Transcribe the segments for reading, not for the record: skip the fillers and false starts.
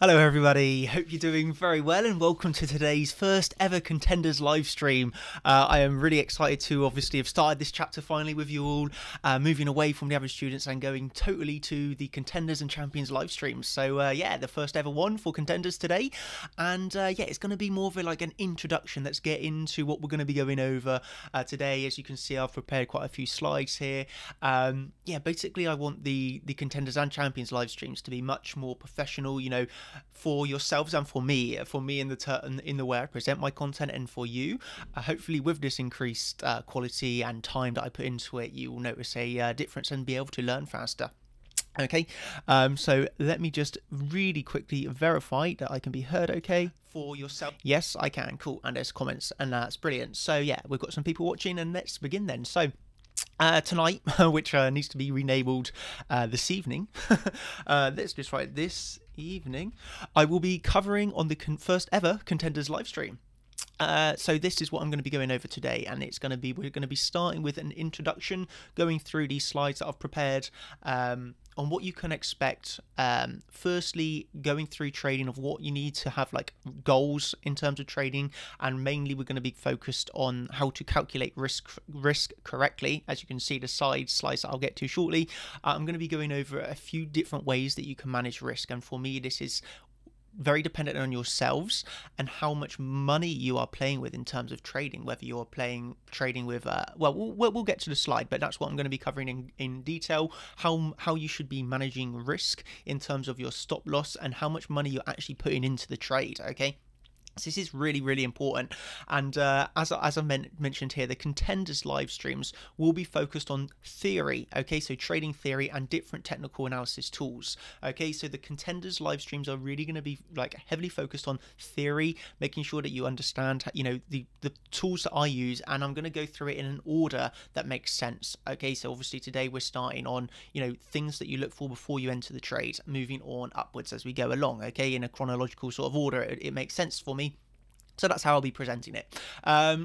Hello everybody, hope you're doing very well and welcome to today's first ever Contenders live stream. I am really excited to obviously have started this chapter finally with you all, moving away from the average students and going totally to the Contenders and Champions live streams. So yeah, the first ever one for Contenders today, and yeah, it's going to be more of like an introduction. Let's get into what we're going to be going over today. As you can see, I've prepared quite a few slides here. Yeah, basically I want the Contenders and Champions live streams to be much more professional, you know, for yourselves and for me in the way I present my content, and for you. Hopefully with this increased quality and time that I put into it, you will notice a difference and be able to learn faster. Okay, so let me just really quickly verify that I can be heard okay for yourself. Yes, I can. Cool. And there's comments, and that's brilliant. So yeah, we've got some people watching, and let's begin then. So tonight, which needs to be renamed this evening, let's just write this evening, I will be covering on the first ever Contenders live stream. So this is what I'm going to be going over today, and we're going to be starting with an introduction, going through these slides that I've prepared on what you can expect. Firstly, going through trading, of what you need to have like goals in terms of trading, and mainly we're going to be focused on how to calculate risk correctly. As you can see, the slides that I'll get to shortly, I'm going to be going over a few different ways that you can manage risk, and for me this is very dependent on yourselves and how much money you are playing with in terms of trading, whether you're trading with we'll get to the slide, but that's what I'm going to be covering in detail, how you should be managing risk in terms of your stop loss and how much money you're actually putting into the trade. Okay, so this is really, really important. And as I mentioned here, the Contenders live streams will be focused on theory, okay? So trading theory and different technical analysis tools, okay? So the Contenders live streams are really going to be like heavily focused on theory, making sure that you understand, you know, the tools that I use, and I'm going to go through it in an order that makes sense, okay? So obviously today we're starting on, you know, things that you look for before you enter the trade, moving on upwards as we go along, okay? In a chronological sort of order, it makes sense for me. So that's how I'll be presenting it.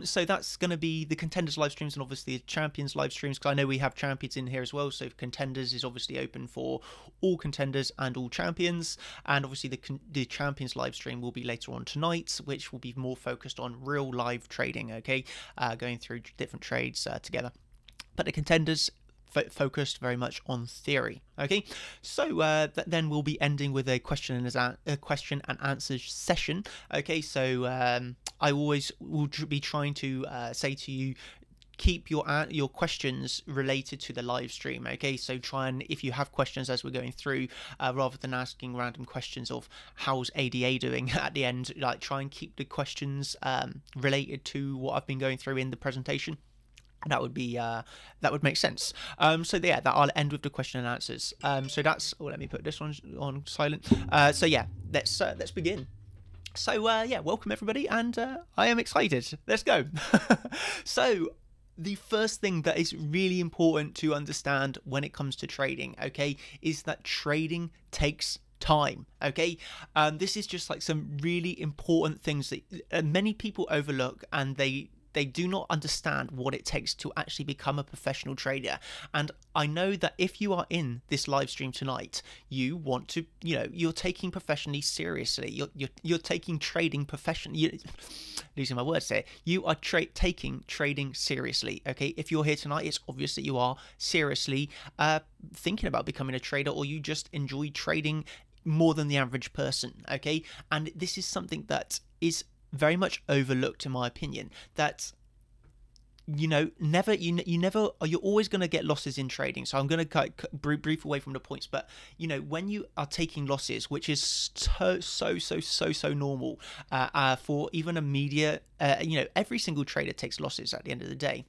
So that's going to be the Contenders live streams and obviously the Champions live streams, because I know we have Champions in here as well. So Contenders is obviously open for all Contenders and all Champions. And obviously the Champions live stream will be later on tonight, which will be more focused on real live trading, okay? Going through different trades together. But the Contenders focused very much on theory. Okay, so then we'll be ending with a question and answer session. Okay, so I always will be trying to say to you, keep your questions related to the live stream. Okay, so try and, if you have questions as we're going through, rather than asking random questions of how's ADA doing at the end, like try and keep the questions related to what I've been going through in the presentation. That would be that would make sense. So yeah, that I'll end with the question and answers. So that's. Oh, let me put this one on silent. So yeah, let's begin. So yeah, welcome everybody, and I am excited. Let's go. So the first thing that is really important to understand when it comes to trading, okay, is that trading takes time. Okay, this is just like some really important things that many people overlook, and they do not understand what it takes to actually become a professional trader. And I know that if you are in this live stream tonight, you want to, you know, you're taking professionally seriously. You're taking trading professionally. Losing my words there. You are taking trading seriously. Okay, if you're here tonight, it's obvious that you are seriously thinking about becoming a trader, or you just enjoy trading more than the average person. Okay, and this is something that is very much overlooked in my opinion, that you know, you're always going to get losses in trading. So I'm going to brief away from the points, but you know, when you are taking losses, which is so normal for even a media, you know, every single trader takes losses at the end of the day.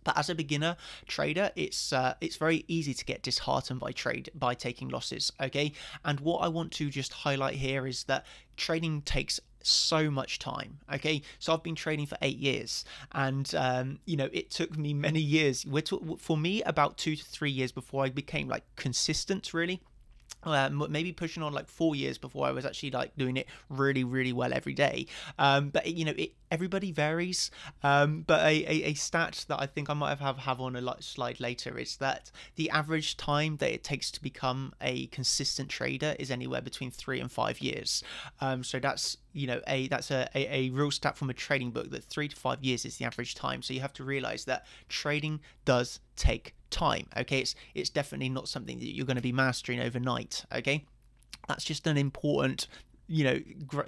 But as a beginner trader, it's very easy to get disheartened by taking losses. Okay, and what I want to just highlight here is that trading takes so much time. Okay, so I've been trading for 8 years, and you know, it took me many years. For me, about 2 to 3 years before I became like consistent, really. maybe pushing on like 4 years before I was actually like doing it really, really well every day. But everybody varies. But a stat that I think I might have on a slide later is that the average time that it takes to become a consistent trader is anywhere between 3 and 5 years. So that's a real stat from a trading book, that 3 to 5 years is the average time. So you have to realize that trading does take time. Okay, it's definitely not something that you're going to be mastering overnight. Okay, that's just an important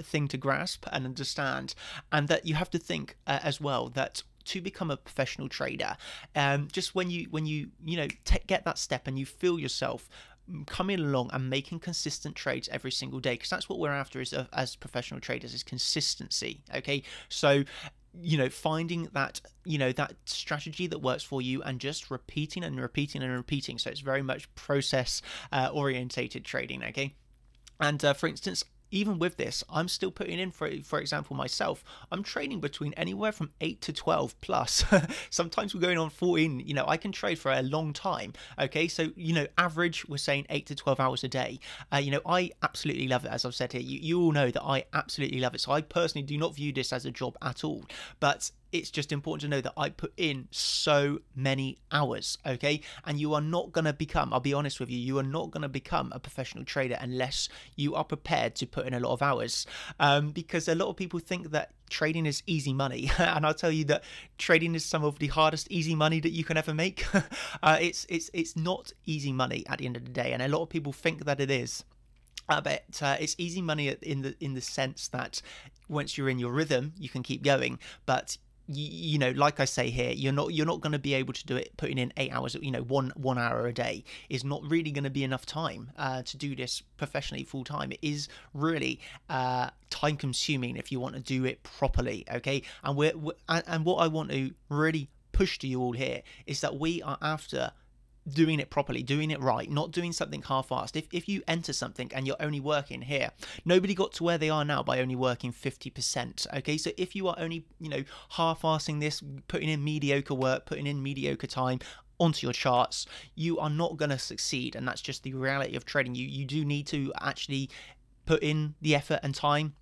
thing to grasp and understand, and that you have to think as well that to become a professional trader, just when you get that step and you feel yourself coming along and making consistent trades every single day, because that's what we're after as professional traders, is consistency. Okay, so finding that that strategy that works for you and just repeating and repeating and repeating. So it's very much process orientated trading. Okay, and for instance, even with this, I'm still putting in, for example, myself, I'm trading between anywhere from 8 to 12 plus. Sometimes we're going on 14. I can trade for a long time. Okay, so average, we're saying 8 to 12 hours a day. I absolutely love it. As I've said here, you all know that I absolutely love it. So I personally do not view this as a job at all, but it's just important to know that I put in so many hours, okay? And you are not going to become, I'll be honest with you, you are not going to become a professional trader unless you are prepared to put in a lot of hours, because a lot of people think that trading is easy money. And I'll tell you that trading is some of the hardest easy money that you can ever make. It's not easy money at the end of the day, and a lot of people think that it is. But it's easy money in the sense that once you're in your rhythm, you can keep going. But like I say here, you're not going to be able to do it putting in 8 hours. 1 hour a day is not really going to be enough time to do this professionally full time. It is really time consuming if you want to do it properly. Okay, and what I want to really push to you all here is that we are after doing it properly, doing it right, not doing something half-assed. If you enter something and you're only working here, nobody got to where they are now by only working 50%. Okay, so if you are only half-assing this, putting in mediocre work, putting in mediocre time onto your charts, you are not going to succeed. And that's just the reality of trading. You do need to actually put in the effort and time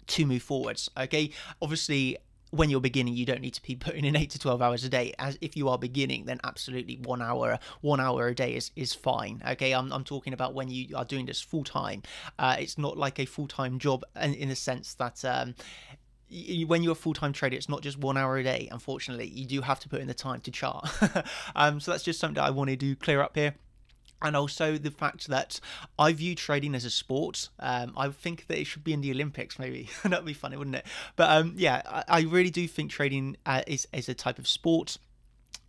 to move forwards. Okay, obviously when you're beginning, you don't need to be putting in 8 to 12 hours a day. As if you are beginning, then absolutely 1 hour a day is fine. Okay, I'm talking about when you are doing this full time. It's not like a full-time job in the sense that when you're a full-time trader, it's not just 1 hour a day. Unfortunately, you do have to put in the time to chart. So that's just something that I wanted to clear up here. And also the fact that I view trading as a sport. I think that it should be in the Olympics, maybe. That would be funny, wouldn't it? But yeah, I really do think trading is a type of sport.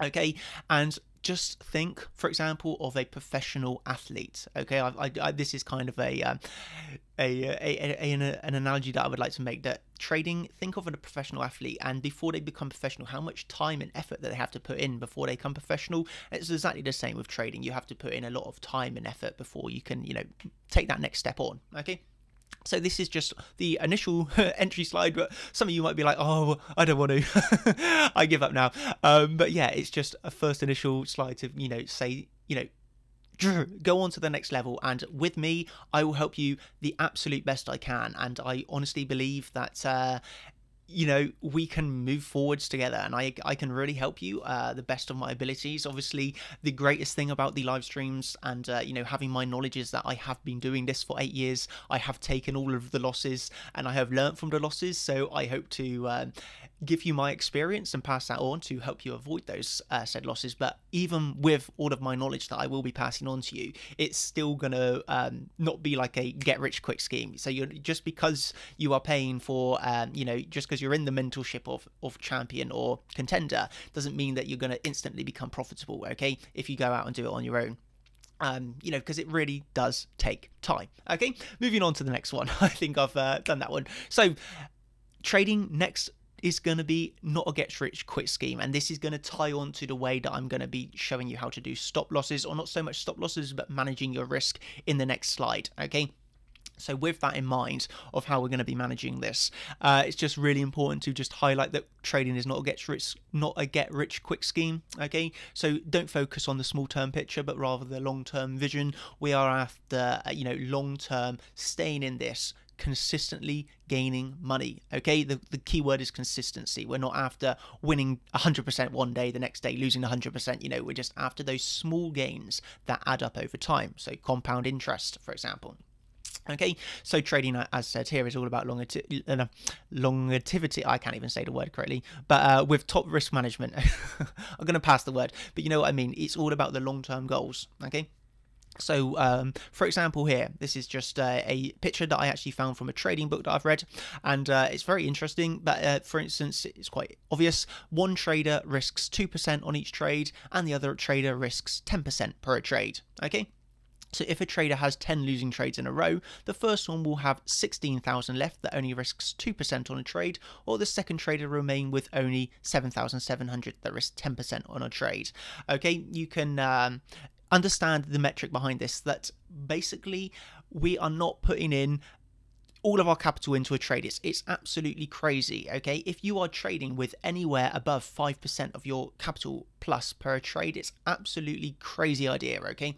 Okay, and just think, for example, of a professional athlete. Okay, this is kind of an analogy that I would like to make, that trading, think of a professional athlete, and before they become professional, how much time and effort that they have to put in before they become professional. It's exactly the same with trading. You have to put in a lot of time and effort before you can take that next step on. Okay, so this is just the initial entry slide, but some of you might be like, oh, I don't want to. I give up now. But yeah, it's just a first initial slide to say go on to the next level, and with me I will help you the absolute best I can. And I honestly believe that we can move forwards together, and I can really help you the best of my abilities. Obviously, the greatest thing about the live streams and having my knowledge is that I have been doing this for 8 years. I have taken all of the losses and I have learnt from the losses, so I hope to give you my experience and pass that on to help you avoid those said losses. But even with all of my knowledge that I will be passing on to you, it's still gonna not be like a get rich quick scheme. So you're just because you are paying for just because you're in the mentorship of champion or contender doesn't mean that you're going to instantly become profitable. Okay, if you go out and do it on your own, because it really does take time. Okay, moving on to the next one. I think I've done that one. So trading next is going to be not a get rich quick scheme, and this is going to tie on to the way that I'm going to be showing you how to do stop losses, or not so much stop losses but managing your risk, in the next slide. Okay, So with that in mind of how we're going to be managing this, it's just really important to just highlight that trading is not a get rich quick scheme. Okay, so don't focus on the small term picture, but rather the long term vision. We are after long term, staying in this, consistently gaining money. Okay, the key word is consistency. We're not after winning 100% one day, the next day losing 100%. We're just after those small gains that add up over time. So compound interest, for example. Okay, so trading, as said here, is all about longevity. I can't even say the word correctly, but with top risk management. I'm going to pass the word, but you know what I mean. It's all about the long-term goals. Okay. So, for example, here, this is just a picture that I actually found from a trading book that I've read, and it's very interesting. But for instance, it's quite obvious. One trader risks 2% on each trade, and the other trader risks 10% per trade. Okay. So if a trader has 10 losing trades in a row, the first one will have 16,000 left that only risks 2% on a trade, or the second trader remain with only 7,700 that risk 10% on a trade. Okay, you can understand the metric behind this, that basically we are not putting in all of our capital into a trade. It's absolutely crazy. Okay, if you are trading with anywhere above 5% of your capital plus per trade, it's absolutely crazy idea. Okay,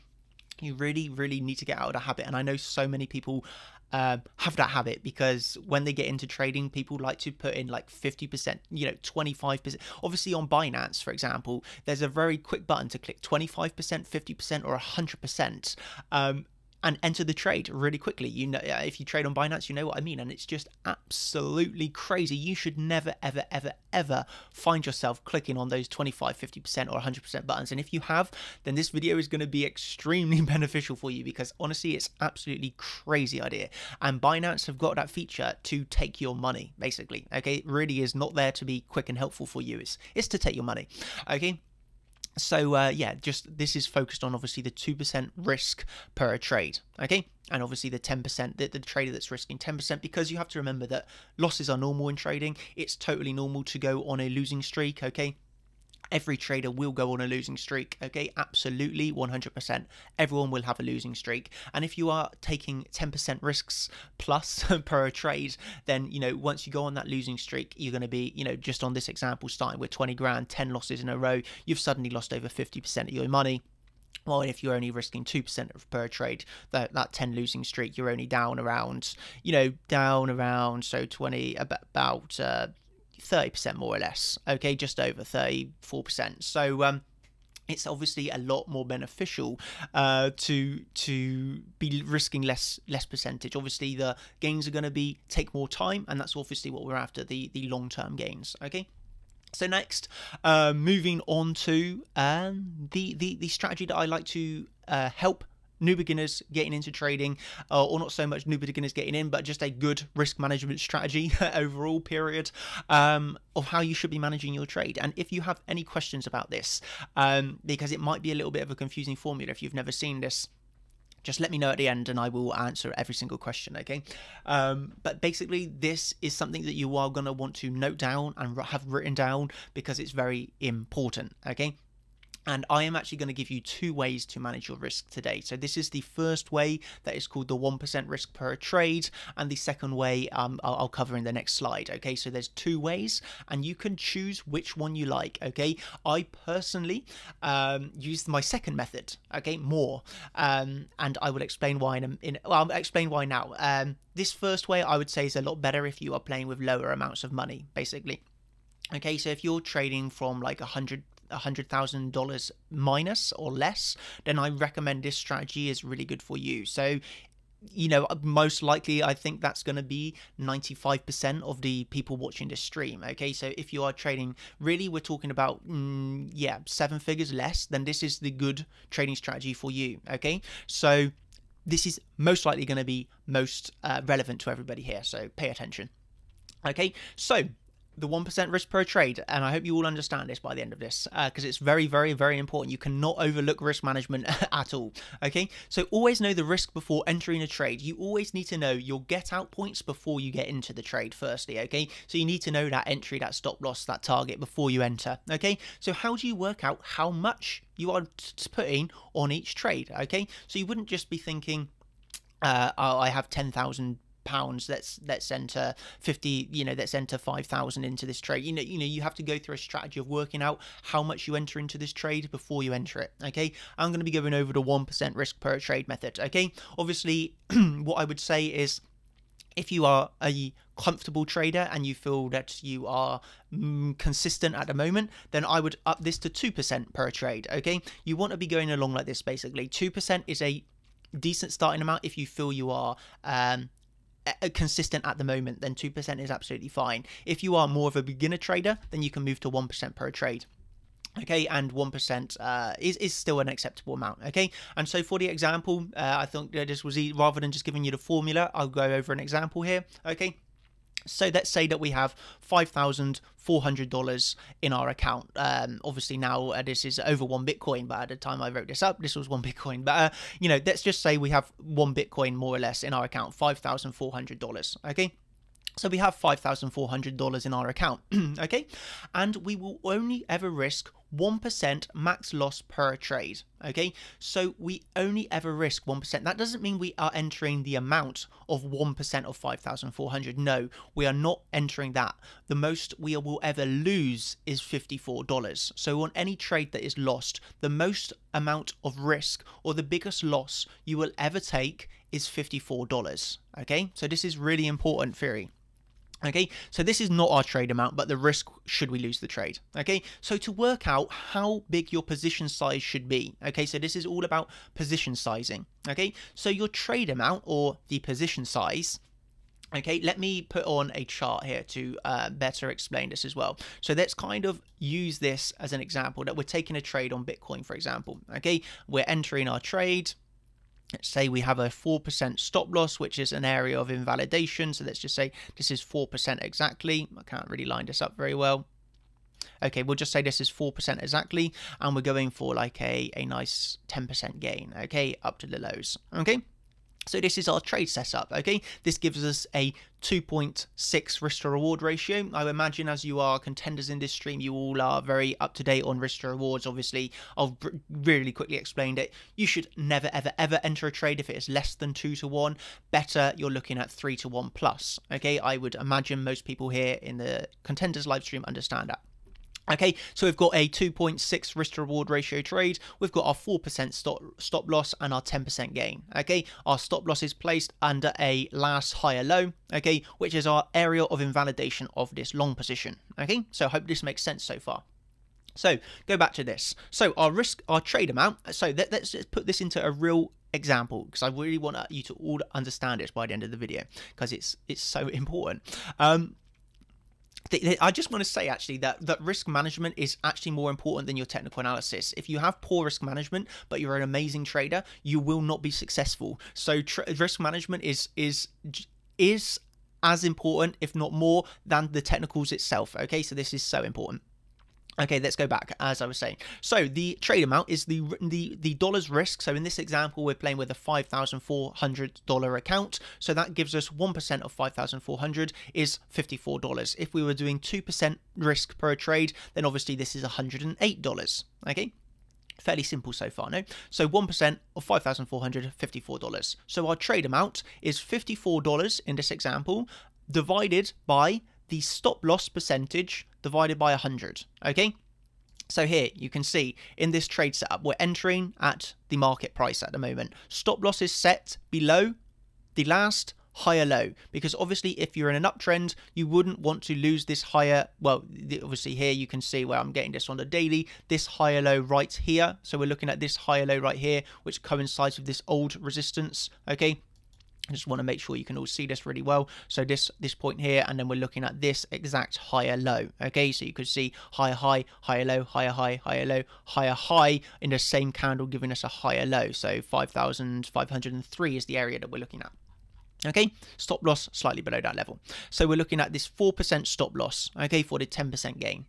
you really need to get out of the habit. And I know so many people have that habit, because when they get into trading, people like to put in like 50%, 25%. Obviously on Binance, for example, there's a very quick button to click 25%, 50%, or 100%. And enter the trade really quickly. If you trade on Binance, you know what I mean. And it's just absolutely crazy. You should never, ever find yourself clicking on those 25, 50%, or 100% buttons. And if you have, then this video is going to be extremely beneficial for you, because honestly, it's absolutely crazy idea. And Binance have got that feature to take your money, basically. Okay, it really is not there to be quick and helpful for you. It's to take your money. Okay. So yeah, just this is focused on obviously the 2% risk per trade, okay? And obviously the 10%, the trader that's risking 10%, because you have to remember that losses are normal in trading. It's totally normal to go on a losing streak, okay? Every trader will go on a losing streak, okay? Absolutely, 100%. Everyone will have a losing streak. And if you are taking 10% risks plus per trade, then, once you go on that losing streak, you're going to be, just on this example, starting with 20 grand, 10 losses in a row, you've suddenly lost over 50% of your money. Well, if you're only risking 2% per trade, that 10 losing streak, you're only down around, so 20, about 30% more or less, okay, just over 34%. So it's obviously a lot more beneficial to be risking less percentage. Obviously the gains are going to take more time, and that's obviously what we're after, the long-term gains. Okay, so next, moving on to the strategy that I like to help new beginners getting into trading, or not so much new beginners getting in, but just a good risk management strategy overall period of how you should be managing your trade. And if you have any questions about this, because it might be a little bit of a confusing formula if you've never seen this, just let me know at the end and I will answer every single question, okay? But basically, this is something that you are going to want to note down and have written down, because it's very important, okay? And I am actually going to give you 2 ways to manage your risk today. So this is the first way, that is called the 1% risk per trade. And the second way I'll cover in the next slide. Okay, so there's 2 ways and you can choose which one you like. Okay, I personally used my second method, okay, more. And I will explain why I'll explain why now. This first way I would say is a lot better if you are playing with lower amounts of money, basically. Okay, so if you're trading from like $100,000 minus or less, then I recommend this strategy is really good for you. So, most likely I think that's going to be 95% of the people watching this stream. Okay, so if you are trading, really we're talking about 7 figures less, then this is the good trading strategy for you. Okay, so this is most likely going to be most relevant to everybody here, so pay attention. Okay, so the 1% risk per trade, and I hope you all understand this by the end of this, because it's very, very, very important. You cannot overlook risk management at all. Okay, so always know the risk before entering a trade. You always need to know your get out points before you get into the trade firstly. Okay, so you need to know that entry, that stop loss, that target before you enter. Okay, so how do you work out how much you are putting on each trade? Okay, so you wouldn't just be thinking, I have £10,000. Let's enter 50. Let's enter 5,000 into this trade. You have to go through a strategy of working out how much you enter into this trade before you enter it. Okay, I'm going to be going over the 1% risk per trade method. Okay, obviously, what I would say is, if you are a comfortable trader and you feel that you are consistent at the moment, then I would up this to 2% per trade. Okay, you want to be going along like this. Basically, 2% is a decent starting amount. If you feel you are consistent at the moment, then 2% is absolutely fine. If you are more of a beginner trader, then you can move to 1% per trade. Okay, and 1% is still an acceptable amount. Okay, and so for the example, I think this was rather than just giving you the formula, I'll go over an example here. Okay, so let's say that we have $5,400 in our account. Obviously now this is over 1 Bitcoin, but at the time I wrote this up, this was 1 Bitcoin. But let's just say we have 1 Bitcoin more or less in our account, $5,400. Okay. So we have $5,400 in our account, okay? And we will only ever risk 1% max loss per trade, okay? So we only ever risk 1%. That doesn't mean we are entering the amount of 1% of 5,400. No, we are not entering that. The most we will ever lose is $54. So on any trade that is lost, the most amount of risk or the biggest loss you will ever take is $54, okay? So this is really important theory. Okay, so this is not our trade amount, but the risk should we lose the trade. Okay, so to work out how big your position size should be, okay, so this is all about position sizing. Okay, so your trade amount or the position size. Okay, let me put on a chart here to better explain this as well. So let's kind of use this as an example that we're taking a trade on Bitcoin, for example. Okay, we're entering our trade. Let's say we have a 4% stop loss, which is an area of invalidation. So let's just say this is 4% exactly. I can't really line this up very well. Okay, we'll just say this is 4% exactly. And we're going for like a nice 10% gain, okay, up to the lows, okay? So this is our trade setup, okay? This gives us a 2.6 risk to reward ratio. I imagine as you are contenders in this stream, you all are very up to date on risk to rewards. Obviously, I've really quickly explained it. You should never, ever, ever enter a trade if it is less than 2 to 1. Better, you're looking at 3 to 1 plus, okay? I would imagine most people here in the contenders live stream understand that. Okay, so we've got a 2.6 risk to reward ratio trade. We've got our 4% stop loss and our 10% gain. Okay, our stop loss is placed under a last higher low, okay, which is our area of invalidation of this long position. Okay, so I hope this makes sense so far. So go back to this. So our trade amount. So let's put this into a real example, because I really want you to all understand this by the end of the video, because it's so important. I just want to say actually that risk management is actually more important than your technical analysis. If you have poor risk management but you're an amazing trader, you will not be successful. So risk management is as important, if not more, than the technicals itself. Okay, so this is so important. Okay, let's go back, as I was saying. So the trade amount is the dollar's risk. So in this example, we're playing with a $5,400 account. So that gives us 1% of 5,400 is $54. If we were doing 2% risk per trade, then obviously this is $108. Okay. Fairly simple so far, no? So 1% of 5,400, $54. So our trade amount is $54 in this example, divided by the stop loss percentage divided by 100, okay? So here you can see in this trade setup, we're entering at the market price at the moment. Stop loss is set below the last higher low, because obviously if you're in an uptrend, you wouldn't want to lose this higher, well, obviously here you can see where I'm getting this on the daily, this higher low right here. So we're looking at this higher low right here, which coincides with this old resistance, okay? I just want to make sure you can all see this really well. So this point here, and then we're looking at this exact higher low. Okay, so you could see higher high, higher low, higher high, higher low, higher high in the same candle, giving us a higher low. So 5,503 is the area that we're looking at. Okay, stop loss slightly below that level. So we're looking at this 4% stop loss, okay, for the 10% gain.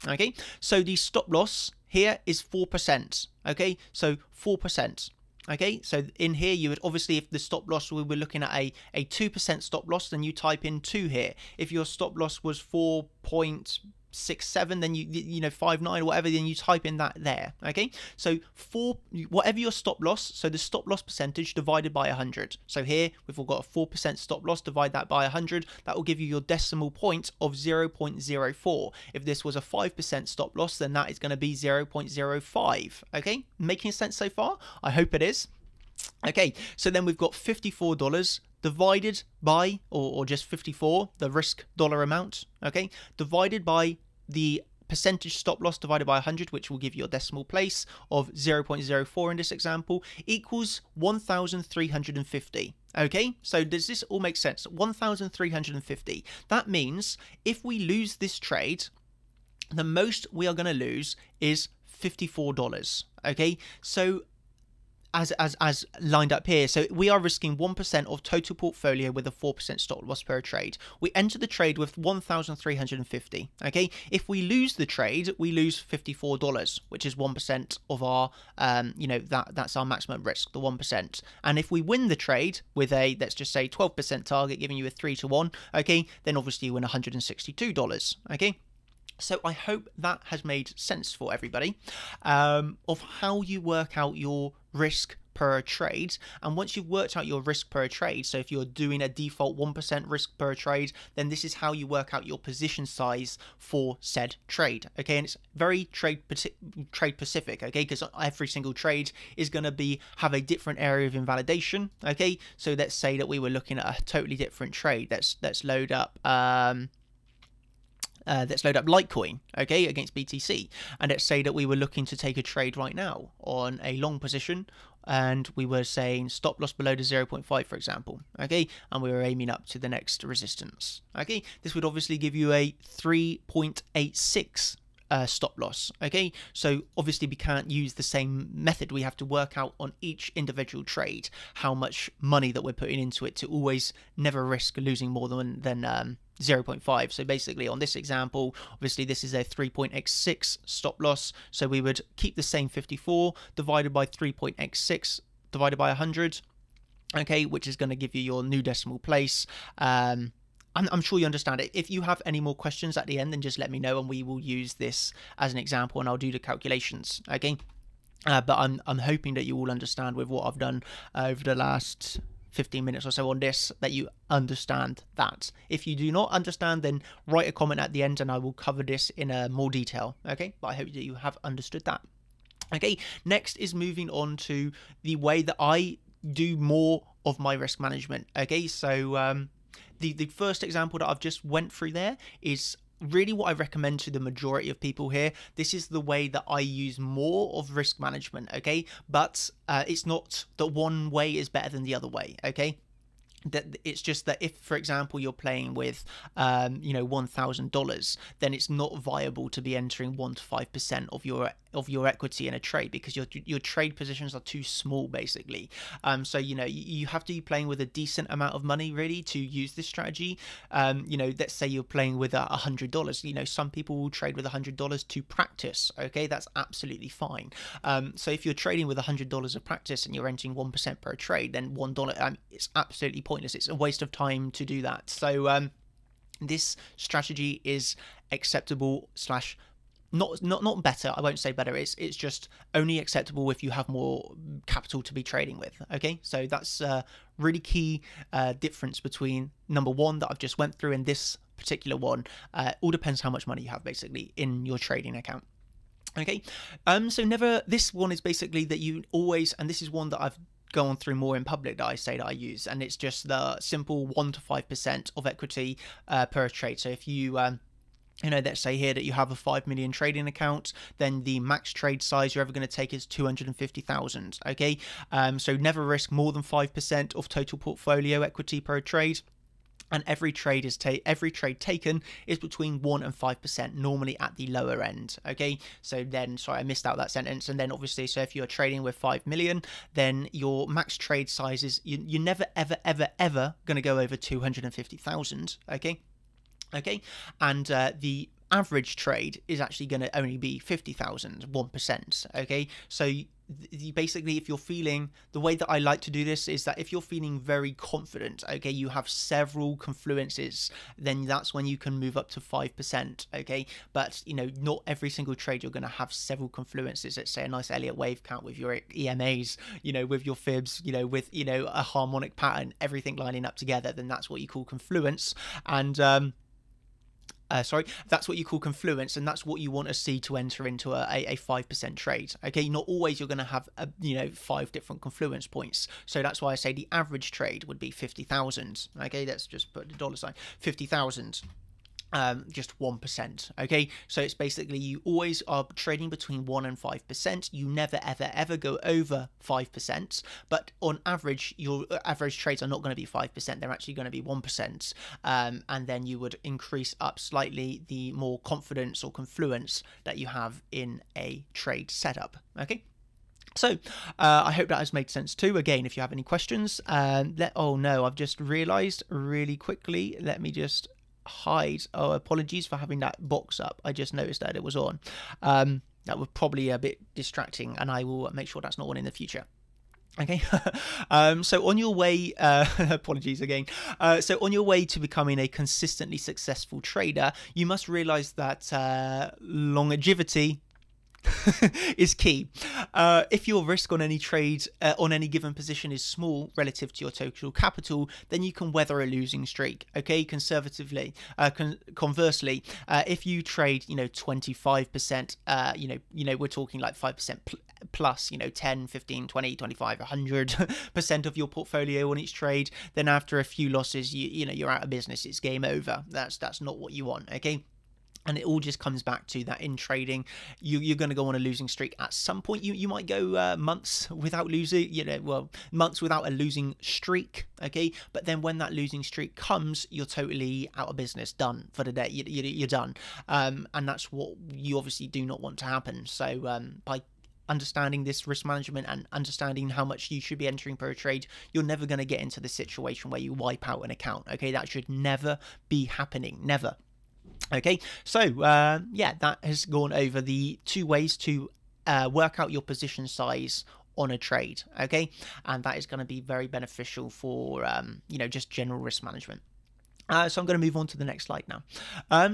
Okay, so the stop loss here is 4%. Okay, so 4%. Okay, so in here you would obviously, if the stop loss, we were looking at a 2% stop loss, then you type in 2 here. If your stop loss was 4 point, 567, then you know 59 or whatever, then you type in that there. Okay, so for whatever your stop loss, so the stop loss percentage divided by 100. So here we've all got a 4% stop loss, divide that by 100, that will give you your decimal point of 0.04. If this was a 5% stop loss, then that is going to be 0.05. Okay, making sense so far? I hope it is. Okay, so then we've got $54 divided by, or just 54, the risk dollar amount, okay, divided by the percentage stop loss divided by 100, which will give you a decimal place of 0.04 in this example, equals 1,350. Okay, so does this all make sense? 1,350. That means if we lose this trade, the most we are going to lose is $54. Okay, so as lined up here, so we are risking 1% of total portfolio with a 4% stop loss per trade. We enter the trade with 1,350. Okay, if we lose the trade, we lose $54, which is 1% of our you know, that's our maximum risk, the 1%. And if we win the trade with a, let's just say 12% target, giving you a 3-to-1, okay, then obviously you win $162. Okay, so I hope that has made sense for everybody of how you work out your risk per trade. And once you've worked out your risk per trade, so if you're doing a default 1% risk per trade, then this is how you work out your position size for said trade. Okay, and it's very trade specific, okay, because every single trade is going to have a different area of invalidation. Okay, so let's say that we were looking at a totally different trade. Let's load up Litecoin, okay, against BTC, and let's say that we were looking to take a trade right now on a long position, and we were saying stop loss below the 0.5, for example, okay, and we were aiming up to the next resistance. Okay, this would obviously give you a 3.86 stop loss. Okay, so obviously we can't use the same method. We have to work out on each individual trade how much money that we're putting into it to always never risk losing more than 0.5. So basically on this example, obviously this is a 3.86 stop loss, so we would keep the same 54 divided by 3.86 divided by 100, okay, which is going to give you your new decimal place. I'm sure you understand it. If you have any more questions at the end, then just let me know and we will use this as an example and I'll do the calculations, okay? But I'm hoping that you all understand with what I've done over the last 15 minutes or so on this, that you understand that. If you do not understand, then write a comment at the end and I will cover this in more detail, okay? But I hope that you have understood that. Okay, next is moving on to the way that I do more of my risk management. Okay, so the first example that I've just went through there is really what I recommend to the majority of people here. This is the way that I use more of risk management, okay? But it's not that one way is better than the other way, okay? That it's just that if, for example, you're playing with you know, $1,000, then it's not viable to be entering 1 to 5% of your equity in a trade, because your trade positions are too small, basically. So you know, you have to be playing with a decent amount of money really to use this strategy. You know, let's say you're playing with $100. You know, some people will trade with $100 to practice, okay? That's absolutely fine. So if you're trading with $100 of practice and you're entering 1% per trade, then $1, it's absolutely pointless. It's a waste of time to do that. So this strategy is acceptable slash not better. I won't say better. It's just only acceptable if you have more capital to be trading with. Okay, so that's a really key difference between number one that I've just went through and this particular one. All depends how much money you have basically in your trading account. Okay, so this one is basically that you always, and this is one that I've gone through more in public that I say that I use, and it's just the simple 1 to 5% of equity per trade. So if you you know, let's say here that you have a 5 million trading account, then the max trade size you're ever going to take is 250,000. Okay, so never risk more than 5% of total portfolio equity per trade. And every trade taken is between 1 and 5%, normally at the lower end. Okay, so then, sorry, I missed out that sentence. And then obviously, so if you're trading with 5 million, then your max trade size is you're never ever going to go over 250,000. Okay, and the average trade is actually going to only be 50,000, 1%. Okay, so basically, if you're feeling, the way that I like to do this is that if you're feeling very confident, okay, you have several confluences, then that's when you can move up to 5%. Okay, but not every single trade you're going to have several confluences. Let's say a nice Elliott wave count with your EMAs, with your fibs, with a harmonic pattern, everything lining up together. Then that's what you call confluence, and that's what you call confluence, and that's what you want to see to enter into a 5% trade. Okay, not always you're going to have 5 different confluence points. So that's why I say the average trade would be 50,000. Okay, let's just put the dollar sign, 50,000. Just 1%. Okay, so it's basically you always are trading between 1 and 5%. You never ever go over 5%, but on average your average trades are not going to be 5%. They're actually going to be 1%, and then you would increase up slightly the more confidence or confluence that you have in a trade setup. Okay, so I hope that has made sense too. Again, if you have any questions, oh no, I've just realized really quickly, let me just hide. Oh, apologies for having that box up. I just noticed that it was on. That was probably a bit distracting, and I will make sure that's not on in the future. Okay, so on your way, apologies again. So on your way to becoming a consistently successful trader, you must realize that longevity is key. If your risk on any trade on any given position is small relative to your total capital, then you can weather a losing streak. Okay, conservatively. Conversely, if you trade 25%, we're talking like 5% plus 10, 15, 20, 25, 100% of your portfolio on each trade, then after a few losses you're out of business. It's game over. That's not what you want. Okay, and it all just comes back to that in trading, you're going to go on a losing streak at some point. You might go months without losing, months without a losing streak. Okay, but then when that losing streak comes, you're totally out of business, done for the day. You're done, and that's what you obviously do not want to happen. So by understanding this risk management and understanding how much you should be entering per trade, you're never going to get into the situation where you wipe out an account. Okay, that should never be happening, never. Okay, so yeah, that has gone over the 2 ways to work out your position size on a trade. Okay, and that is going to be very beneficial for just general risk management. So I'm going to move on to the next slide now.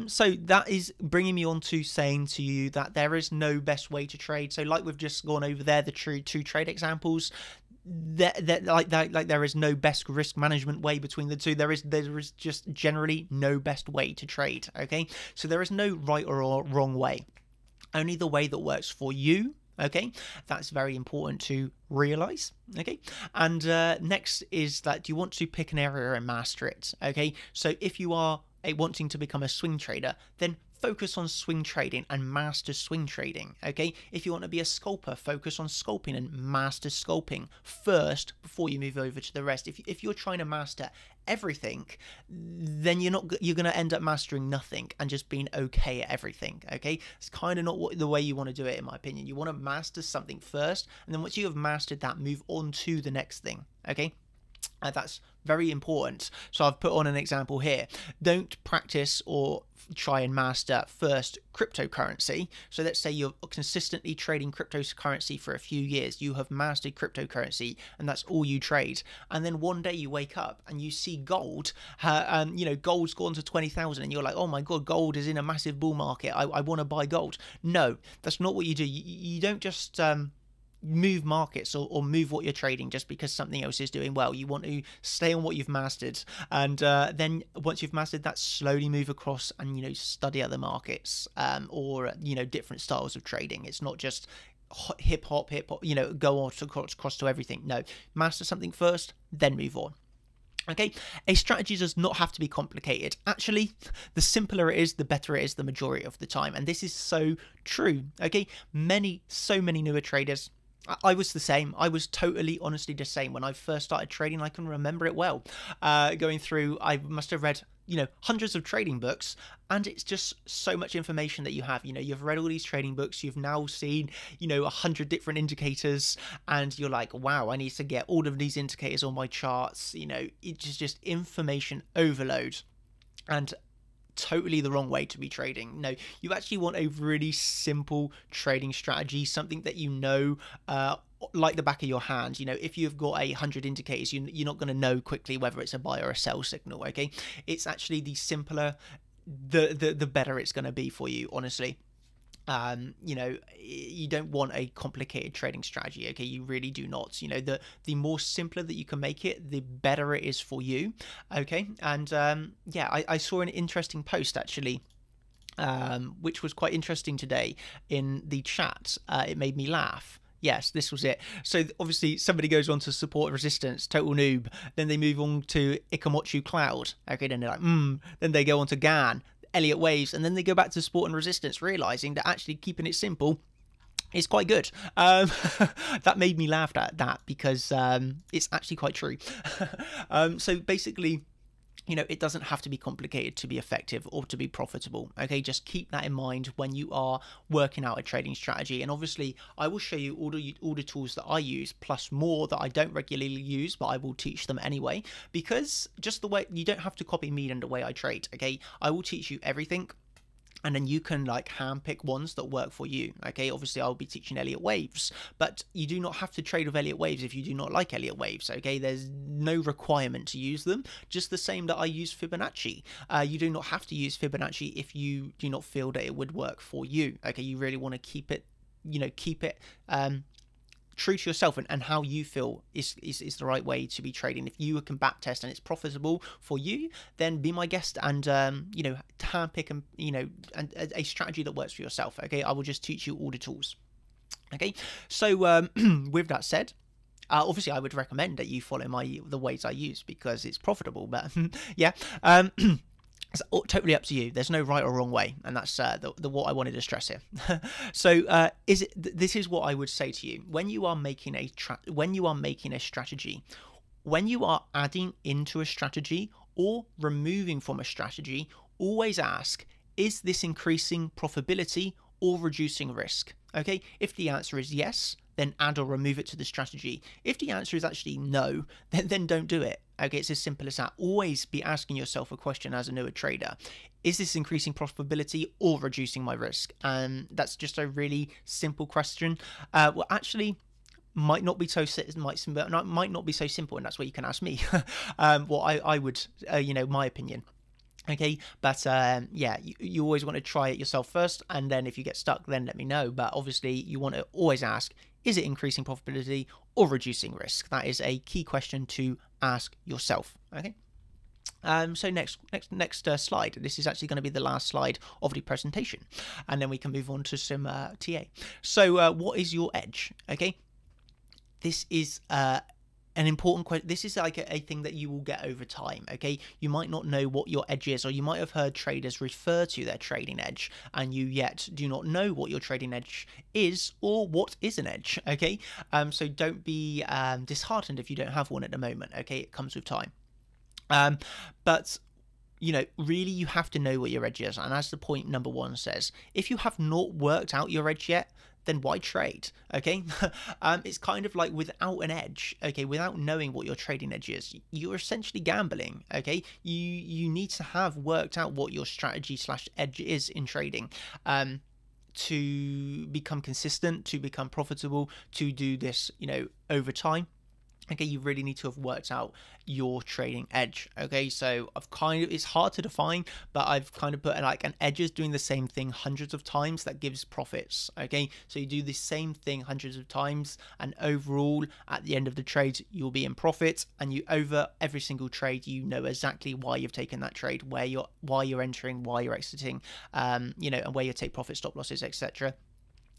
So that is bringing me on to saying to you that there is no best way to trade. So like we've just gone over there, the two trade examples, there is no best risk management way between the two. There is just generally no best way to trade. Okay, so there is no right or wrong way, only the way that works for you. Okay, that's very important to realize. Okay, and next is that you want to pick an area and master it. Okay, so if you are wanting to become a swing trader, then focus on swing trading and master swing trading. Okay, if you want to be a scalper, focus on scalping and master scalping first before you move over to the rest. If you're trying to master everything, then you're going to end up mastering nothing and just being okay at everything. Okay, it's kind of not the way you want to do it, in my opinion. You want to master something first, and then once you have mastered that, move on to the next thing. Okay, that's very important. So I've put on an example here. Don't practice or try and master first cryptocurrency. So let's say you're consistently trading cryptocurrency for a few years. You have mastered cryptocurrency and that's all you trade. And then one day you wake up and you see gold, gold's gone to 20,000 and you're like, oh my God, gold is in a massive bull market. I want to buy gold. No, that's not what you do. You don't just move markets or move what you're trading just because something else is doing well. You want to stay on what you've mastered, and then once you've mastered that, slowly move across and study other markets or different styles of trading. It's not just hip hop, go on across to everything. No, master something first, then move on. Okay, a strategy does not have to be complicated. Actually, the simpler it is, the better it is the majority of the time. And this is so true. Okay, so many newer traders, I was the same. I was totally, honestly the same. When I first started trading, I can remember it well. Going through, I must have read, hundreds of trading books, and it's just so much information that you have. You've read all these trading books, you've now seen, 100 different indicators, and you're like, wow, I need to get all of these indicators on my charts. It's just information overload. And totally the wrong way to be trading. No, you actually want a really simple trading strategy, something that you know like the back of your hand. You know, if you've got 100 indicators, you're not going to know quickly whether it's a buy or a sell signal. Okay, it's actually the simpler, the better it's going to be for you, honestly. You know, you don't want a complicated trading strategy. Okay, you really do not. You know, the more simpler that you can make it, the better it is for you. Okay, and yeah, I saw an interesting post actually, which was quite interesting today in the chat. It made me laugh. Yes, this was it. So obviously somebody goes on to support resistance, total noob. Then they move on to Ikamochu Cloud. Okay, then they're like, Then they go on to GAN, Elliott Waves, and then they go back to support and resistance, realizing that actually keeping it simple is quite good. That made me laugh at that because it's actually quite true. So basically, you know, it doesn't have to be complicated to be effective or to be profitable. Okay, just keep that in mind when you are working out a trading strategy. And obviously, I will show you all the tools that I use, plus more that I don't regularly use, but I will teach them anyway. Because just the way, you don't have to copy me and the way I trade. Okay, I will teach you everything, and then you can like handpick ones that work for you. Okay, obviously I'll be teaching Elliott Waves, but you do not have to trade with Elliott Waves if you do not like Elliott Waves. Okay, there's no requirement to use them, just the same that I use Fibonacci. You do not have to use Fibonacci if you do not feel that it would work for you. Okay, you really want to keep it, you know, true to yourself and how you feel is the right way to be trading. If you can backtest and it's profitable for you, then be my guest and you know, handpick and you know, and a strategy that works for yourself. Okay, I will just teach you all the tools. Okay, so with that said, obviously I would recommend that you follow the ways I use because it's profitable. But yeah. It's totally up to you. There's no right or wrong way, and that's what I wanted to stress here. So, this is what I would say to you when you are making a strategy, when you are adding into a strategy or removing from a strategy. Always ask: is this increasing profitability or reducing risk? Okay, if the answer is yes, then add or remove it to the strategy. If the answer is actually no, then don't do it. Okay, it's as simple as that. Always be asking yourself a question as a newer trader. Is this increasing profitability or reducing my risk? And that's just a really simple question. Well, actually, might not be so simple, and that's what you can ask me. What I would, you know, my opinion. Okay, but yeah, you always want to try it yourself first, and then if you get stuck, then let me know. But obviously, you want to always ask: is it increasing profitability or reducing risk? That is a key question to ask yourself. Okay. So next slide. This is actually going to be the last slide of the presentation, and then we can move on to some TA. So, what is your edge? Okay, this is an important question. This is like a thing that you will get over time. Okay, you might not know what your edge is, or you might have heard traders refer to their trading edge, and you yet do not know what your trading edge is or what is an edge. Okay, so don't be disheartened if you don't have one at the moment. Okay, it comes with time. But you know, really you have to know what your edge is, and as the point number 1 says, if you have not worked out your edge yet, then why trade? Okay. It's kind of like without an edge, okay, without knowing what your trading edge is, you're essentially gambling. Okay, you need to have worked out what your strategy / edge is in trading, to become consistent, to become profitable, to do this, you know, over time. Okay, you really need to have worked out your trading edge. Okay, so it's hard to define, but I've kind of put like an edge is doing the same thing hundreds of times that gives profits. Okay, so you do the same thing hundreds of times, and overall at the end of the trade you'll be in profit, and you over every single trade you know exactly why you've taken that trade, why you're entering, why you're exiting, you know, and where you take profit, stop losses, etc.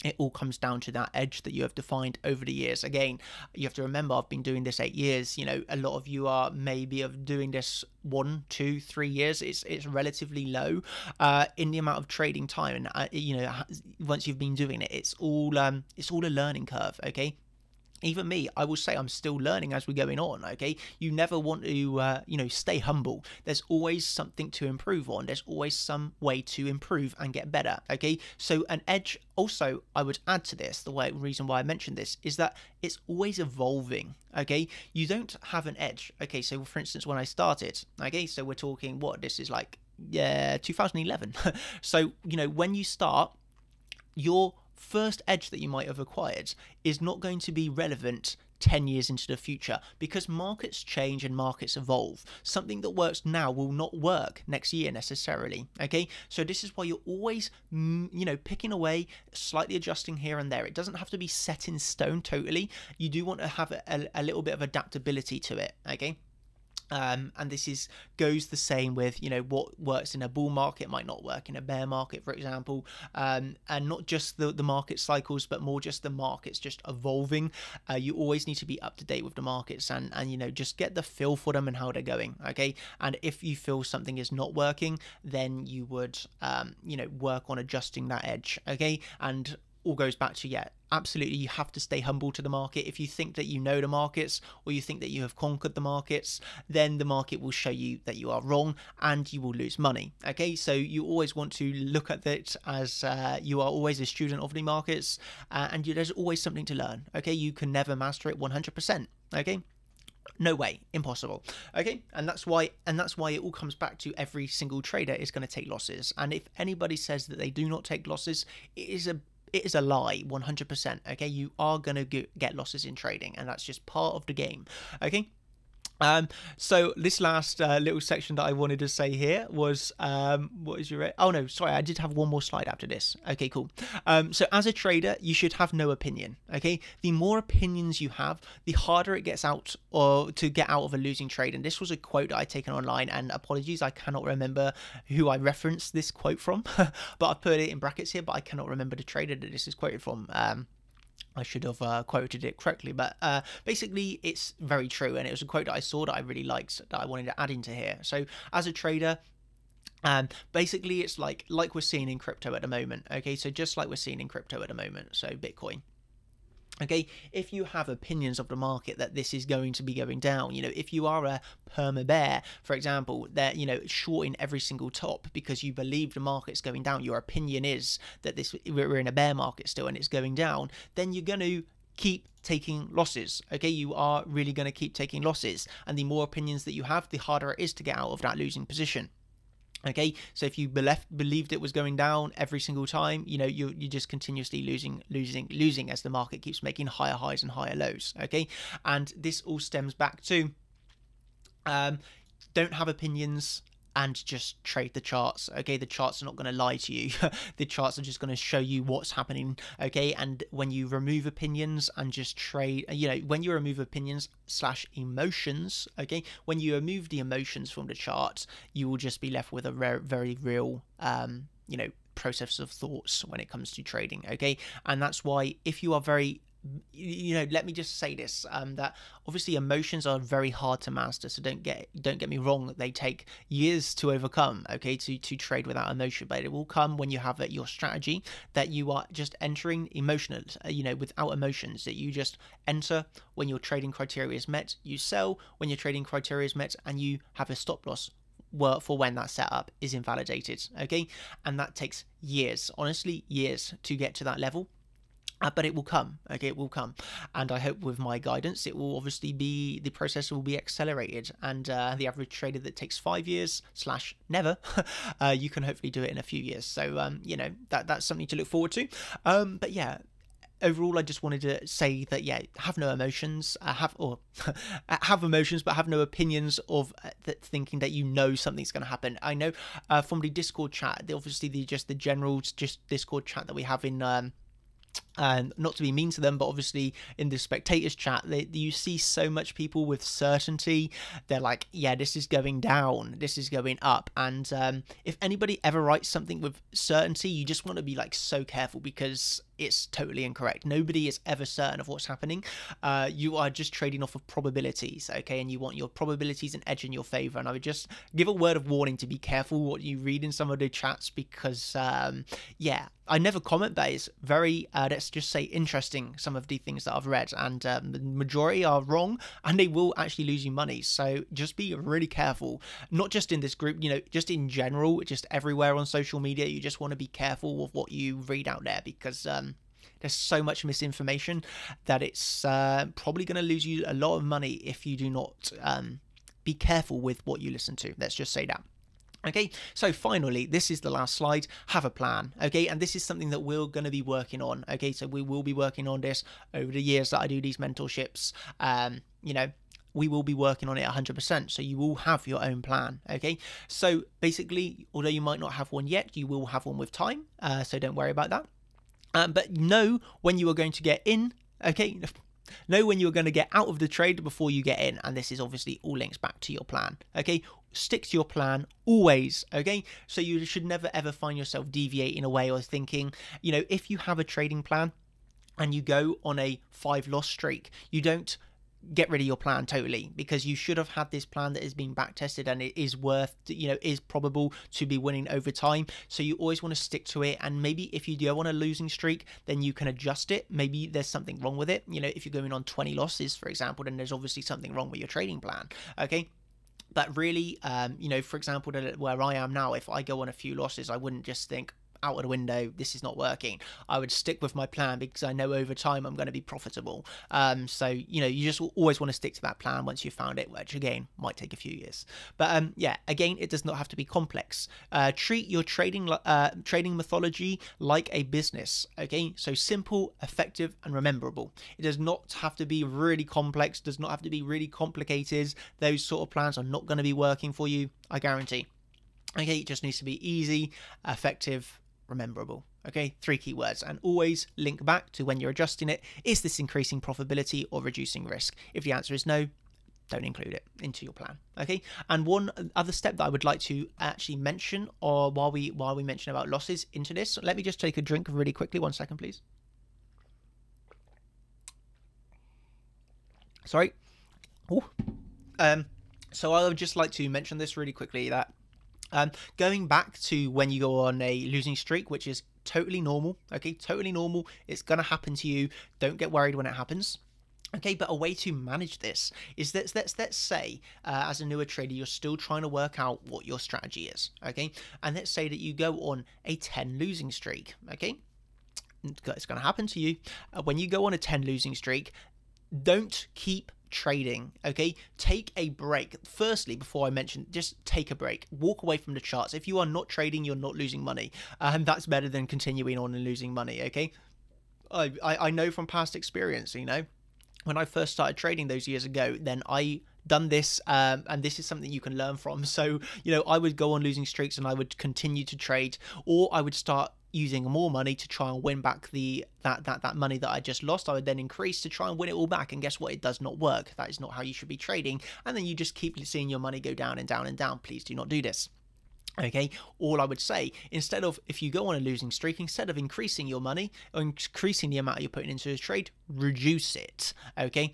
It all comes down to that edge that you have defined over the years. Again, you have to remember, I've been doing this 8 years. You know, a lot of you are maybe of doing this 1, 2, 3 years. It's relatively low in the amount of trading time, and you know, once you've been doing it, it's all a learning curve. Okay. Even me, I will say I'm still learning as we're going on. Okay, you never want to you know, stay humble. There's always something to improve on. There's always some way to improve and get better. Okay, so an edge also, I would add to this, reason why I mentioned this is that it's always evolving. Okay, you don't have an edge. Okay, so for instance, when I started, okay, so we're talking, what, this is like 2011. So, when you start, your first edge that you might have acquired is not going to be relevant 10 years into the future, because markets change and markets evolve. Something that works now will not work next year necessarily. Okay, so this is why you're always picking away, slightly adjusting here and there. It doesn't have to be set in stone totally. You do want to have a little bit of adaptability to it. Okay. And this goes the same with what works in a bull market might not work in a bear market, for example, and not just the market cycles, but more just the markets just evolving. You always need to be up to date with the markets and just get the feel for them and how they're going. Okay, and if you feel something is not working, then you would work on adjusting that edge. Okay, and all goes back to, absolutely, you have to stay humble to the market. If you think that you know the markets, or you think that you have conquered the markets, then the market will show you that you are wrong and you will lose money. Okay, so you always want to look at it as you are always a student of the markets, and there's always something to learn. Okay, you can never master it 100%. Okay. No way, impossible. Okay, and that's why it all comes back to every single trader is going to take losses. And if anybody says that they do not take losses, it is a lie, 100%. Okay, you are going to get losses in trading, and that's just part of the game. Okay. So this last little section that I wanted to say here was what is your oh no, sorry, I did have one more slide after this. Okay, cool. So as a trader, you should have no opinion. Okay, the more opinions you have, the harder it gets out or to get out of a losing trade. And this was a quote that I taken online, and apologies, I cannot remember who I referenced this quote from, but I put it in brackets here, but I cannot remember the trader that this is quoted from. I should have quoted it correctly, but basically it's very true, and it was a quote that I saw that I really liked that I wanted to add into here. So as a trader, basically it's like we're seeing in crypto at the moment. Okay, so just like we're seeing in crypto at the moment, so Bitcoin. Okay, if you have opinions of the market that this is going to be going down, if you are a perma bear, for example, that shorting every single top because you believe the market's going down, your opinion is that we're in a bear market still and it's going down, then you're going to keep taking losses. Okay, you are really going to keep taking losses, and the more opinions that you have, the harder it is to get out of that losing position. Okay, so if you believed it was going down every single time, you're just continuously losing as the market keeps making higher highs and higher lows. Okay, and this all stems back to don't have opinions and just trade the charts. Okay, the charts are not going to lie to you. The charts are just going to show you what's happening. Okay, and when you remove opinions and just trade, when you remove opinions / emotions, okay, when you remove the emotions from the charts, you will just be left with a very real process of thoughts when it comes to trading. Okay, and that's why if you are very let me just say this, that obviously emotions are very hard to master, so don't get me wrong, they take years to overcome, okay, to trade without emotion, but it will come when you have your strategy that you are just entering emotional, without emotions, that you just enter when your trading criteria is met, you sell when your trading criteria is met, and you have a stop loss for when that setup is invalidated. Okay, and that takes years, honestly years, to get to that level. But it will come. Okay, it will come, and I hope with my guidance it will obviously be, the process will be accelerated, and the average trader that takes 5 years / never you can hopefully do it in a few years. So that's something to look forward to. But yeah, overall I just wanted to say that have no emotions, have emotions but have no opinions of thinking that something's going to happen. I know from the Discord chat, obviously the general Discord chat that we have in and not to be mean to them, but obviously in the spectators chat, you see so much people with certainty. They're like, this is going down, this is going up. And if anybody ever writes something with certainty, you just want to be like so careful, because it's totally incorrect. Nobody is ever certain of what's happening. You are just trading off of probabilities, okay? And you want your probabilities and edge in your favor. And I would just give a word of warning to be careful what you read in some of the chats, because I never comment, but it's very let's just say interesting, some of the things that I've read, and the majority are wrong, and they will actually lose you money. So just be really careful, not just in this group, just in general, just everywhere on social media. You just want to be careful of what you read out there, because there's so much misinformation that it's probably going to lose you a lot of money if you do not be careful with what you listen to. Let's just say that. Okay, so finally, this is the last slide. Have a plan. Okay, and this is something that we're going to be working on. Okay, so we will be working on this over the years that I do these mentorships. You know, we will be working on it 100%. So you will have your own plan. Okay, so basically, although you might not have one yet, you will have one with time. So don't worry about that. But know when you are going to get in. Okay, know when you're going to get out of the trade before you get in, and this is obviously all links back to your plan. Okay, stick to your plan always. Okay, so you should never ever find yourself deviating away or thinking, you know, if you have a trading plan and you go on a 5-loss streak, you don't get rid of your plan totally, because you should have had this plan that has been back tested and it is worth, you know, is probable to be winning over time. So you always want to stick to it, and maybe if you go on a losing streak, then you can adjust it. Maybe there's something wrong with it. You know, if you're going on 20 losses, for example, then there's obviously something wrong with your trading plan. Okay, but really, you know, for example, where I am now, if I go on a few losses, I wouldn't just think, out of the window, this is not working. I would stick with my plan because I know over time I'm going to be profitable. So, you know, you just always want to stick to that plan once you've found it, which again might take a few years. But yeah, again, it does not have to be complex. Treat your trading methodology like a business. Okay, so simple, effective, and rememberable. It does not have to be really complex. Does not have to be really complicated. Those sort of plans are not going to be working for you, I guarantee. Okay, it just needs to be easy, effective, rememberable. Okay, 3 keywords, and always link back to when you're adjusting it. Is this increasing profitability or reducing risk? If the answer is no, don't include it into your plan. Okay, and one other step that I would like to actually mention, or while we mention about losses into this, let me just take a drink really quickly. 1 second, please. Sorry. Ooh. So I would just like to mention this really quickly, that going back to when you go on a losing streak, which is totally normal. Okay, totally normal. It's going to happen to you. Don't get worried when it happens. Okay, but a way to manage this is that let's say as a newer trader, you're still trying to work out what your strategy is. Okay, and let's say that you go on a 10 losing streak. Okay, it's going to happen to you. When you go on a 10 losing streak, don't keep trading. Okay, take a break. Firstly, before I mention, just take a break, walk away from the charts. If you are not trading, you're not losing money, and that's better than continuing on and losing money. Okay, I know from past experience, you know, when I first started trading those years ago, then I done this, and this is something you can learn from. So, you know, I would go on losing streaks and I would continue to trade, or I would start using more money to try and win back that money that I just lost. I would then increase to try and win it all back, and guess what? It does not work. That is not how you should be trading, and then you just keep seeing your money go down and down and down. Please do not do this. Okay, all I would say, instead of, if you go on a losing streak, instead of increasing your money or increasing the amount you're putting into a trade, reduce it. Okay,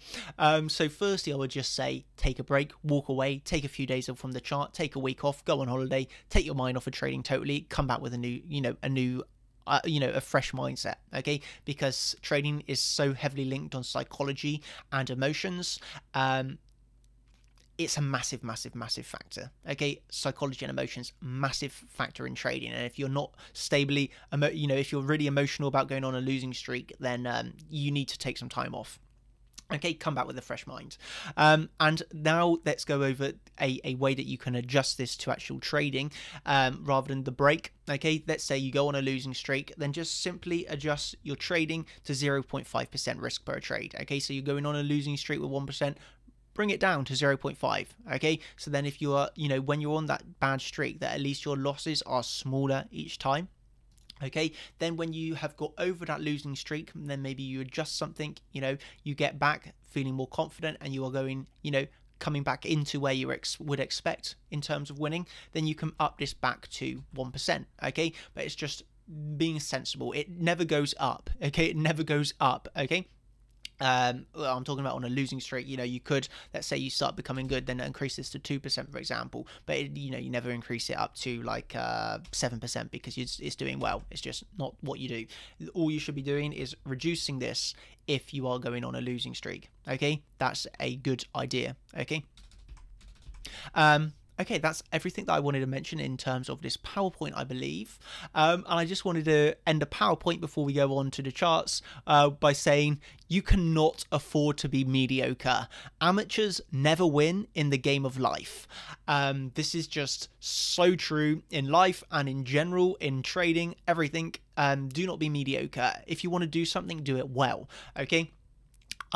so firstly, I would just say, take a break, walk away, take a few days off from the chart, take a week off, go on holiday, take your mind off of trading totally, come back with a fresh mindset. Okay, because trading is so heavily linked on psychology and emotions. It's a massive factor. Okay, psychology and emotions, massive factor in trading. And if you're not stably, if you're really emotional about going on a losing streak, then you need to take some time off. Okay, come back with a fresh mind. And now let's go over a way that you can adjust this to actual trading rather than the break. Okay, let's say you go on a losing streak, then just simply adjust your trading to 0.5% risk per trade. Okay, so you're going on a losing streak with 1%. Bring it down to 0.5. Okay, so then if you are, when you're on that bad streak, that at least your losses are smaller each time. Okay, then when you have got over that losing streak, then maybe you adjust something, you get back feeling more confident, and you are going, coming back into where you would expect in terms of winning, then you can up this back to 1%. Okay, but it's just being sensible. It never goes up. Okay, it never goes up. Okay. I'm talking about on a losing streak. You could, let's say you start becoming good, then increase this to 2%, for example, but you never increase it up to like 7% because it's doing well. It's just not what you do. All you should be doing is reducing this if you are going on a losing streak. Okay, that's a good idea. Okay. Okay, that's everything that I wanted to mention in terms of this PowerPoint, I believe. And I just wanted to end a PowerPoint before we go on to the charts by saying you cannot afford to be mediocre. Amateurs never win in the game of life. This is just so true in life and in general, in trading, everything. Do not be mediocre. If you want to do something, do it well, okay?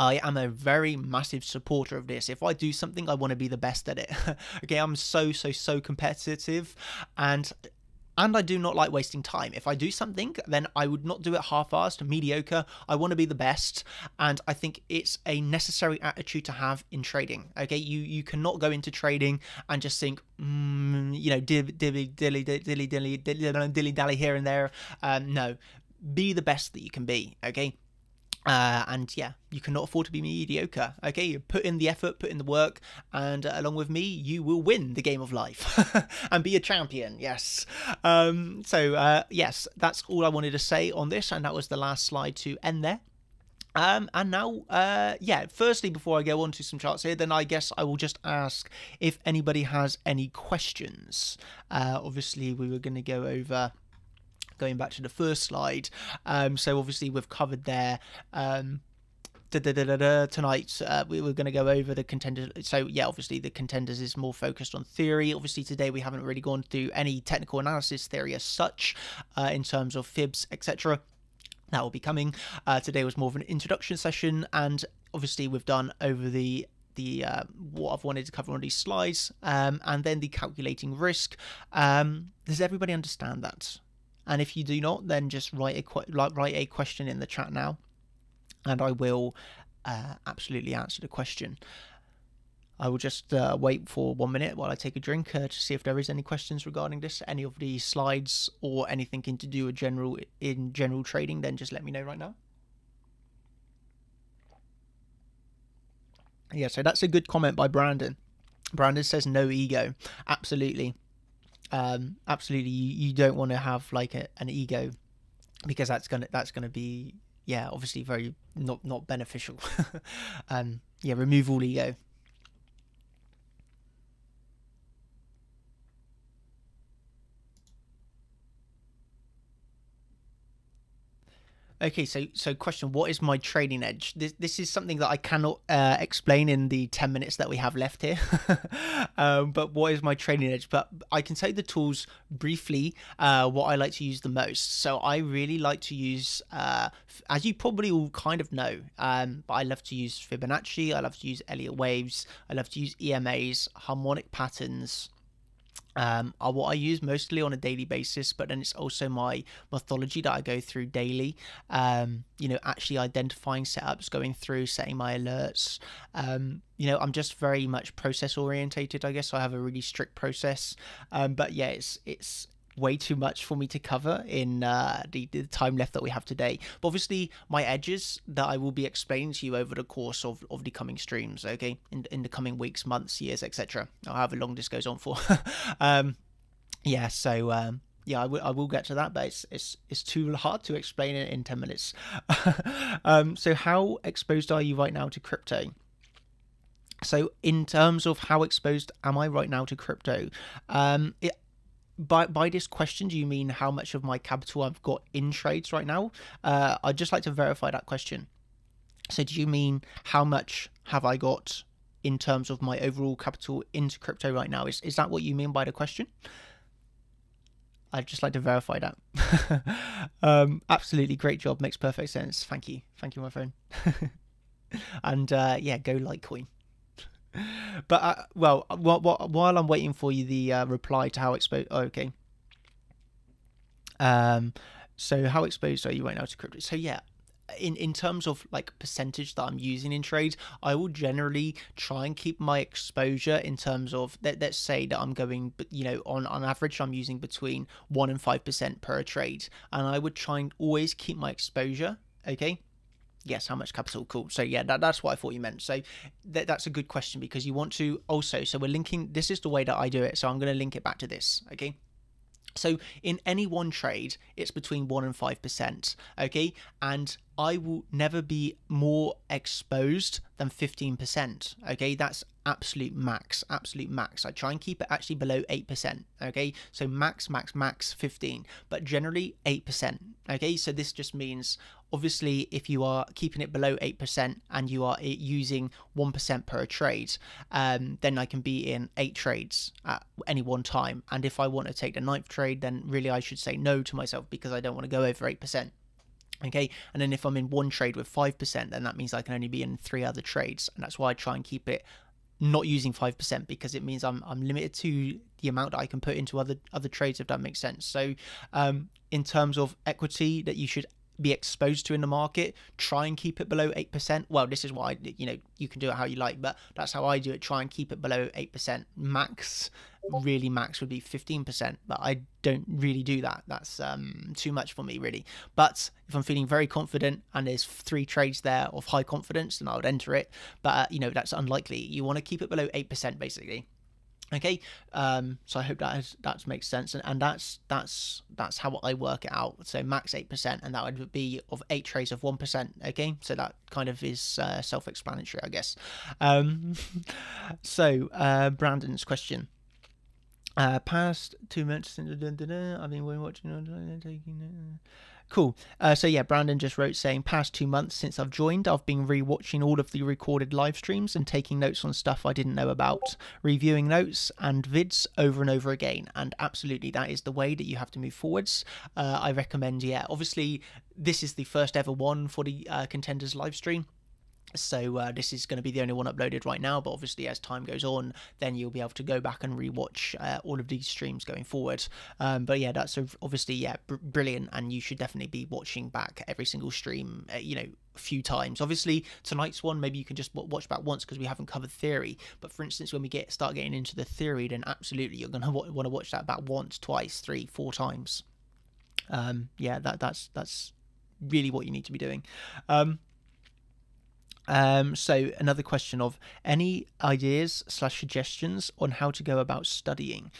I am a very massive supporter of this. If I do something, I want to be the best at it. Okay, I'm so competitive, and I do not like wasting time. If I do something, then I would not do it half-assed, mediocre. I want to be the best, and I think it's a necessary attitude to have in trading. Okay, you cannot go into trading and just think, dilly dally here and there. No, be the best that you can be. Okay. And yeah, you cannot afford to be mediocre. Okay, you put in the effort, put in the work, and along with me, you will win the game of life and be a champion. Yes. Yes, that's all I wanted to say on this, and that was the last slide to end there. And now, firstly, before I go on to some charts here, then I guess I will just ask if anybody has any questions. Obviously, we were going to go over. Going back to the first slide, so obviously we've covered there tonight we were going to go over the contenders. So yeah, obviously the contenders is more focused on theory. Obviously today we haven't really gone through any technical analysis theory as such in terms of fibs, etc. That will be coming. Today was more of an introduction session, and obviously we've done over the what I've wanted to cover on these slides, and then the calculating risk. Does everybody understand that? And if you do not, then just write a question in the chat now, and I will absolutely answer the question. I will just wait for 1 minute while I take a drink to see if there is any questions regarding this, any of the slides, or anything to do with general trading. Then just let me know right now. Yeah, so that's a good comment by Brandon. Brandon says no ego. Absolutely. Absolutely, you don't want to have like an ego, because that's gonna be, yeah, obviously very not beneficial. Yeah, remove all ego. Okay, so question, what is my trading edge? This is something that I cannot explain in the 10 minutes that we have left here. But what is my trading edge? But I can say the tools briefly, what I like to use the most. So I really like to use, as you probably all kind of know, but I love to use Fibonacci, I love to use Elliott waves, I love to use EMAs, harmonic patterns, are what I use mostly on a daily basis, but then it's also my methodology that I go through daily. Actually identifying setups, going through, setting my alerts. I'm just very much process orientated, I guess. So I have a really strict process. But yeah, it's way too much for me to cover in the time left that we have today. But obviously my edges that I will be explaining to you over the course of the coming streams, okay, in the coming weeks, months, years, etc., or however long this goes on for. Yeah, I will get to that, but it's too hard to explain it in 10 minutes. So how exposed are you right now to crypto? So in terms of how exposed am I right now to crypto, by this question, do you mean how much of my capital I've got in trades right now? I'd just like to verify that question. So do you mean how much have I got in terms of my overall capital into crypto right now? Is that what you mean by the question? I'd just like to verify that. Absolutely, great job. Makes perfect sense. Thank you, my phone. And yeah, go Litecoin. But while I'm waiting for you, the reply to how exposed. Oh, okay. So how exposed are you right now to crypto? So yeah, in terms of like percentage that I'm using in trades, I will generally try and keep my exposure in terms of let's say that I'm going, on average I'm using between 1% and 5% per trade, and I would try and always keep my exposure. Okay. Yes, how much capital? Cool. So yeah, that's what I thought you meant. So that's a good question, because you want to also, so we're linking, this is the way that I do it, so I'm going to link it back to this, okay? So in any one trade, it's between 1% and 5%, okay? And I will never be more exposed than 15%. Okay, that's absolute max. I try and keep it actually below 8%. Okay, so max 15, but generally 8%. Okay, so this just means obviously if you are keeping it below 8% and you are using 1% per trade, then I can be in 8 trades at any one time. And if I want to take the 9th trade, then really I should say no to myself because I don't want to go over 8%. Okay, and then if I'm in one trade with 5%, then that means I can only be in 3 other trades, and that's why I try and keep it not using 5%, because it means I'm limited to the amount that I can put into other trades, if that makes sense. So in terms of equity that you should be exposed to in the market, try and keep it below 8%. Well, this is why, you can do it how you like, but that's how I do it. Try and keep it below 8%. Max would be 15%, but I don't really do that. That's too much for me, really. But if I'm feeling very confident and there's 3 trades there of high confidence, then I would enter it. But that's unlikely. You want to keep it below 8%, basically. Okay, so I hope that makes sense, and that's how I work it out. So max 8%, and that would be of 8 trades of 1%. Okay, so that kind of is self-explanatory, I guess. So Brandon's question. Past 2 months, I've been watching, taking. Cool. So yeah, Brandon just wrote saying, past 2 months since I've joined, I've been rewatching all of the recorded live streams and taking notes on stuff I didn't know about, reviewing notes and vids over and over again. And absolutely, that is the way that you have to move forwards. I recommend, obviously this is the first ever one for the Contenders live stream. So this is going to be the only one uploaded right now, but obviously as time goes on, then you'll be able to go back and rewatch all of these streams going forward. But yeah, that's obviously brilliant, and you should definitely be watching back every single stream, a few times. Obviously tonight's one, maybe you can just watch back once because we haven't covered theory. But for instance, when we start getting into the theory, then absolutely you're going to want to watch that back once, twice, 3, 4 times. That's really what you need to be doing. So another question of any ideas / suggestions on how to go about studying.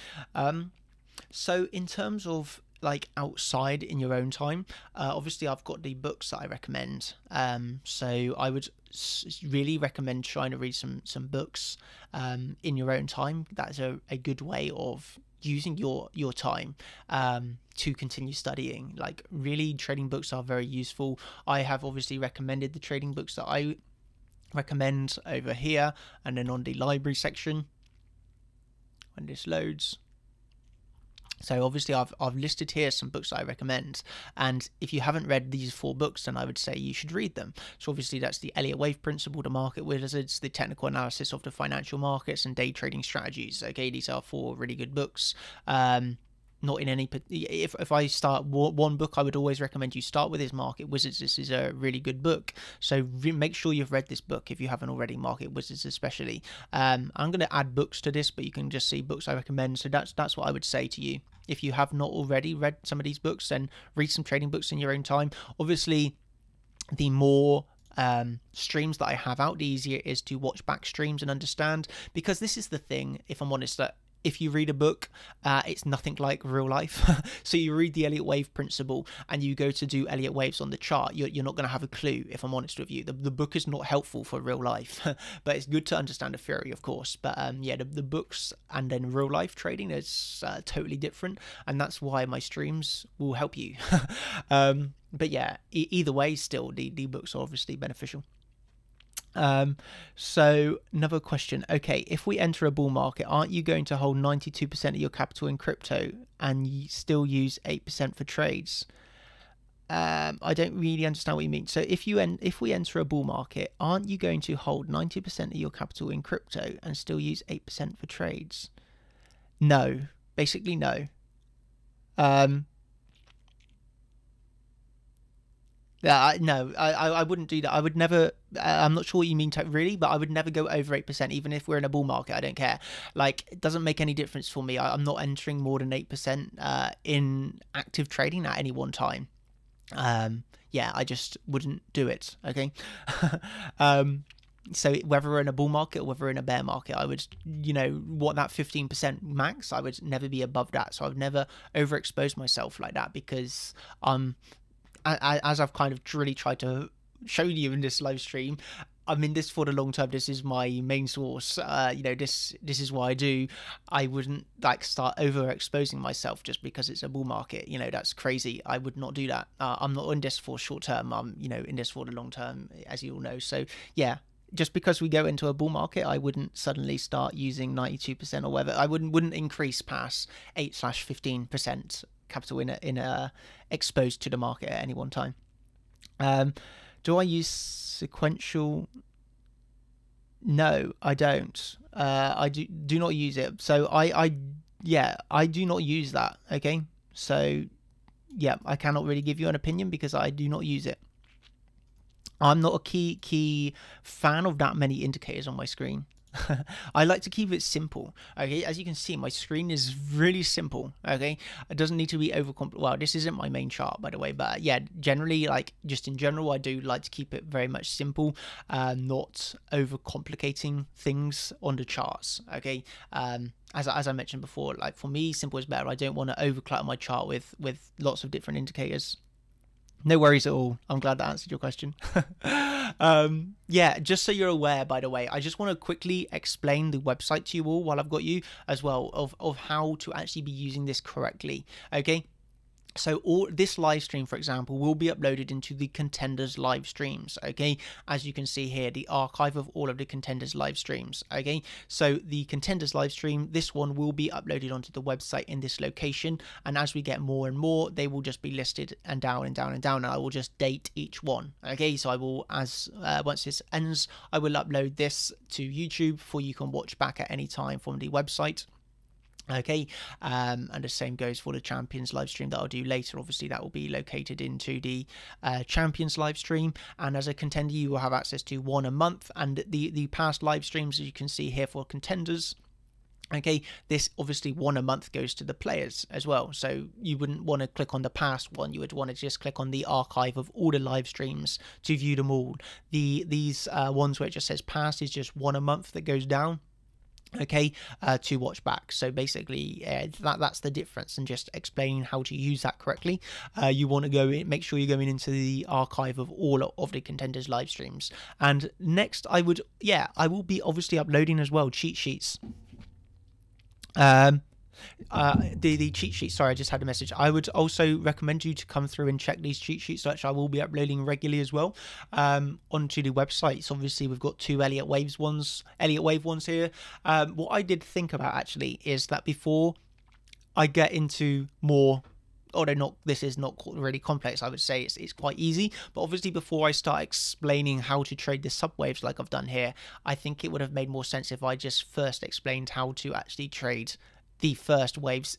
So in terms of like outside in your own time, obviously I've got the books that I recommend. So I would really recommend trying to read some books in your own time. That's a good way of using your time to continue studying. Like, really, trading books are very useful. I have obviously recommended the trading books that I recommend over here, and then on the library section when this loads. So obviously I've listed here some books that I recommend, and if you haven't read these 4 books, then I would say you should read them. So obviously that's the Elliott Wave Principle, the Market Wizards, the Technical Analysis of the Financial Markets, and Day Trading Strategies. Okay, these are 4 really good books. Not in any, if I start one book, I would always recommend you start with is Market Wizards. This is a really good book, so make sure you've read this book if you haven't already, Market Wizards especially. I'm going to add books to this, but you can just see books I recommend. So that's what I would say to you. If you have not already read some of these books, then read some trading books in your own time. Obviously, the more streams that I have out, the easier it is to watch back streams and understand, because this is the thing, if I'm honest, that if you read a book, it's nothing like real life. So you read the Elliott Wave Principle and you go to do Elliott Waves on the chart, you're not going to have a clue, if I'm honest with you. The book is not helpful for real life, but it's good to understand the theory, of course. But the books and then real life trading is totally different, and that's why my streams will help you. But yeah, either way, still the books are obviously beneficial. So another question. Okay, if we enter a bull market, aren't you going to hold 92% of your capital in crypto and you still use 8% for trades? I don't really understand what you mean. So if we enter a bull market, aren't you going to hold 90% of your capital in crypto and still use 8% for trades? No, basically no. No, I wouldn't do that. I would never, I'm not sure what you mean really, but I would never go over 8%, even if we're in a bull market. I don't care. Like, it doesn't make any difference for me. I'm not entering more than 8% in active trading at any one time. I just wouldn't do it. Okay. So whether we're in a bull market or whether we're in a bear market, I would, what that 15% max, I would never be above that. So I would never overexpose myself like that, because as I've kind of really tried to show you in this live stream, I'm in this for the long term. This is my main source. This is what I do. I wouldn't like start overexposing myself just because it's a bull market. That's crazy. I would not do that. I'm not in this for short term. I'm in this for the long term, as you all know. So yeah, just because we go into a bull market, I wouldn't suddenly start using 92% or whatever. I wouldn't increase past 8/15% capital in a exposed to the market at any one time. Do I use sequential? No, I don't. I do not use it. So I do not use that. Okay. So yeah, I cannot really give you an opinion because I do not use it. I'm not a key fan of that many indicators on my screen. I like to keep it simple. Okay, as you can see, my screen is really simple. Okay, it doesn't need to be overcomplicated. Well, this isn't my main chart, by the way, but yeah, generally, like just in general, I do like to keep it very much simple, not overcomplicating things on the charts. Okay, as I mentioned before, like for me, simple is better. I don't want to overclutter my chart with lots of different indicators. No worries at all. I'm glad that answered your question. Yeah, just so you're aware, by the way, I just want to quickly explain the website to you all while I've got you as well of how to actually be using this correctly. Okay. So all this live stream, for example, will be uploaded into the Contenders live streams. Okay, as you can see here, the archive of all of the Contenders live streams. Okay, so the Contenders live stream, this one will be uploaded onto the website in this location, and as we get more and more, they will just be listed and down and down and down, and I will just date each one. Okay, so I will, once this ends, I will upload this to YouTube for you can watch back at any time from the website. Okay, and the same goes for the Champions live stream that I'll do later. Obviously, that will be located into the Champions live stream, and as a contender, you will have access to one a month. And the past live streams, as you can see here for contenders. Okay, this obviously one a month goes to the players as well, so you wouldn't want to click on the past one. You would want to just click on the archive of all the live streams to view them all. These ones where it just says past is just one a month that goes down. Okay, to watch back. So basically that's the difference, and just explaining how to use that correctly. You want to go in, make sure you're going into the archive of all of the Contenders live streams. And next I will be obviously uploading as well cheat sheets. The cheat sheet, sorry, I just had a message. I would also recommend you to come through and check these cheat sheets, which I will be uploading regularly as well onto the website. So obviously we've got two Elliott Wave ones here. What I did think about actually is that before I get into more, this is not really complex, I would say it's quite easy, but obviously before I start explaining how to trade the subwaves like I've done here, I think it would have made more sense if I just first explained how to actually trade the first waves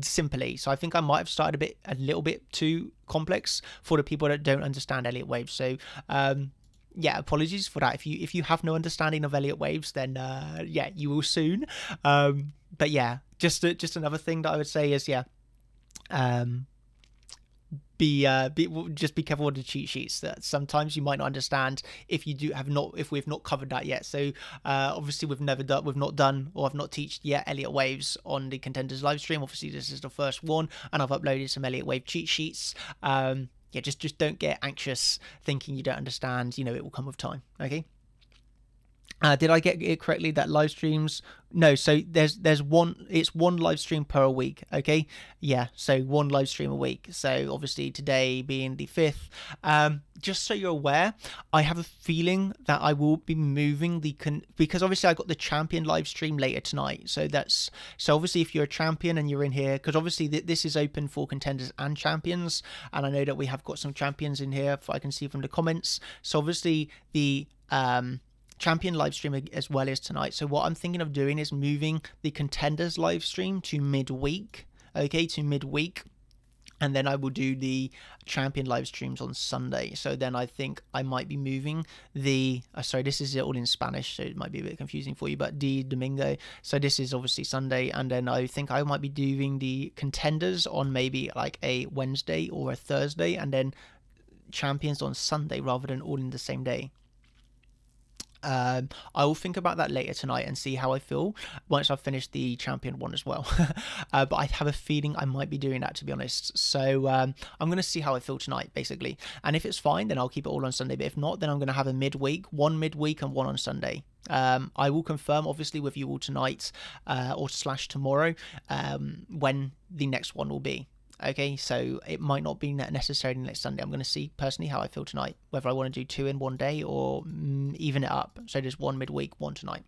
simply. So I think I might have started a little bit too complex for the people that don't understand Elliott waves. So yeah, apologies for that. If you have no understanding of Elliott waves, then yeah, you will soon. But yeah, just another thing that I would say is just be careful with the cheat sheets. That sometimes you might not understand if we've not covered that yet. So obviously we've not done or I've not taught yet Elliott waves on the Contenders live stream. Obviously this is the first one, and I've uploaded some Elliott wave cheat sheets. Yeah, just don't get anxious thinking you don't understand. It will come with time. Okay. Did I get it correctly that live streams? No, so there's one. It's one live stream per week. Okay, yeah. So one live stream a week. So obviously today being the 5th. Just so you're aware, I have a feeling that I will be moving because obviously I got the champion live stream later tonight. So obviously if you're a champion and you're in here, because obviously this is open for contenders and champions, and I know that we have got some champions in here, if I can see from the comments. So obviously the champion live stream as well as tonight. So what I'm thinking of doing is moving the contenders live stream to midweek. Okay, to midweek, and then I will do the champion live streams on Sunday. So then I think I might be moving the sorry, this is all in Spanish, so it might be a bit confusing for you, but the domingo, so this is obviously Sunday, and then I think I might be doing the contenders on maybe like a Wednesday or a Thursday, and then champions on Sunday rather than all in the same day. I will think about that later tonight and see how I feel once I've finished the champion one as well. But I have a feeling I might be doing that, to be honest. So I'm going to see how I feel tonight, basically. And if it's fine, then I'll keep it all on Sunday. But if not, then I'm going to have a one midweek and one on Sunday. I will confirm, obviously, with you all tonight or / tomorrow when the next one will be. Okay, so it might not be necessarily next Sunday. I'm going to see personally how I feel tonight, whether I want to do 2 in one day or even it up. So just one midweek, one tonight.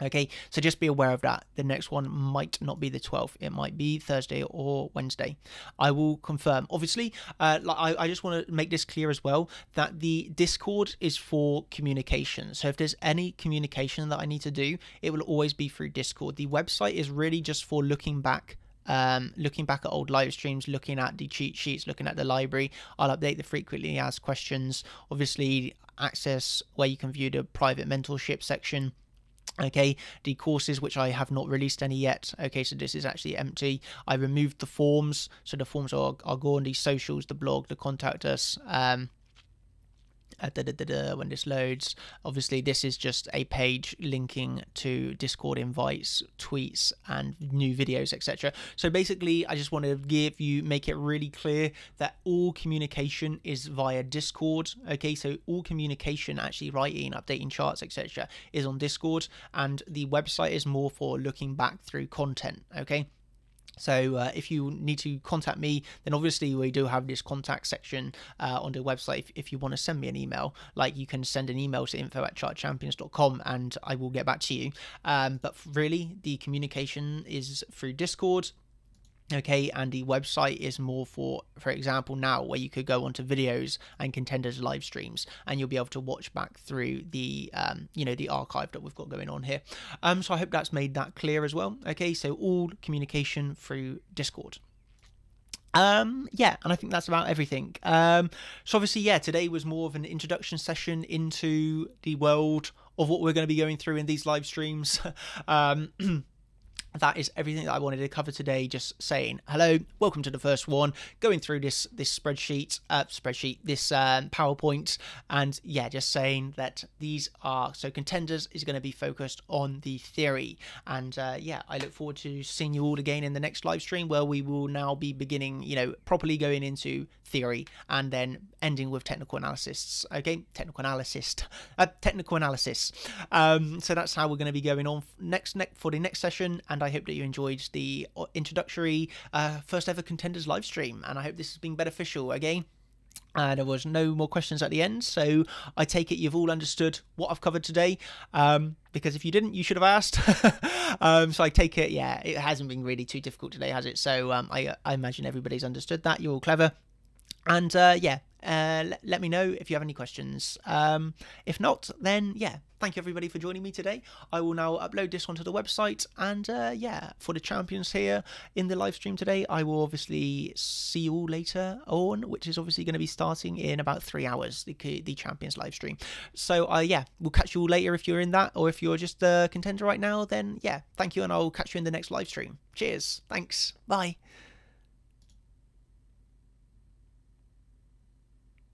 Okay, so just be aware of that. The next one might not be the 12th. It might be Thursday or Wednesday. I will confirm. Obviously, I just want to make this clear as well, that the Discord is for communication. So if there's any communication that I need to do, it will always be through Discord. The website is really just for looking back at old live streams, looking at the cheat sheets, looking at the library. I'll update the frequently asked questions, obviously access where you can view the private mentorship section. Okay, the courses, which I have not released any yet. Okay, so this is actually empty. I removed the forms, so the forms are go on the socials, the blog, the contact us. When this loads, obviously this is just a page linking to Discord invites, tweets, and new videos, etc. So basically, I just want to make it really clear that all communication is via Discord. Okay, so all communication, actually writing, updating charts, etc., is on Discord, and the website is more for looking back through content. Okay. So if you need to contact me, then obviously we do have this contact section on the website. If you want to send me an email, like you can send an email to info@chartchampions.com and I will get back to you. But really, the communication is through Discord. Okay, and the website is more for example, now where you could go onto videos and contenders live streams, and you'll be able to watch back through the the archive that we've got going on here. So I hope that's made that clear as well. Okay, so all communication through Discord. Yeah, and I think that's about everything. So obviously, yeah, today was more of an introduction session into the world of what we're going to be going through in these live streams. That is everything that I wanted to cover today. Just saying hello, welcome to the first one, going through this PowerPoint, and yeah, just saying that these are, so contenders is going to be focused on the theory, and yeah, I look forward to seeing you all again in the next live stream, where we will now be beginning, properly going into theory and then ending with technical analysis. Okay, technical analysis. So that's how we're going to be going on for the next session, and I hope that you enjoyed the introductory first ever contenders live stream, and I hope this has been beneficial. Again, there was no more questions at the end, so I take it you've all understood what I've covered today, because if you didn't, you should have asked. So I take it, yeah, it hasn't been really too difficult today, has it? So I imagine everybody's understood that. You're all clever. And yeah, let me know if you have any questions. If not, then yeah, thank you everybody for joining me today. I will now upload this onto the website, and yeah, for the champions here in the live stream today, I will obviously see you all later on, which is obviously going to be starting in about 3 hours, the champions live stream. So yeah, we'll catch you all later if you're in that, or if you're just a contender right now, then yeah, thank you, and I'll catch you in the next live stream. Cheers, thanks, bye.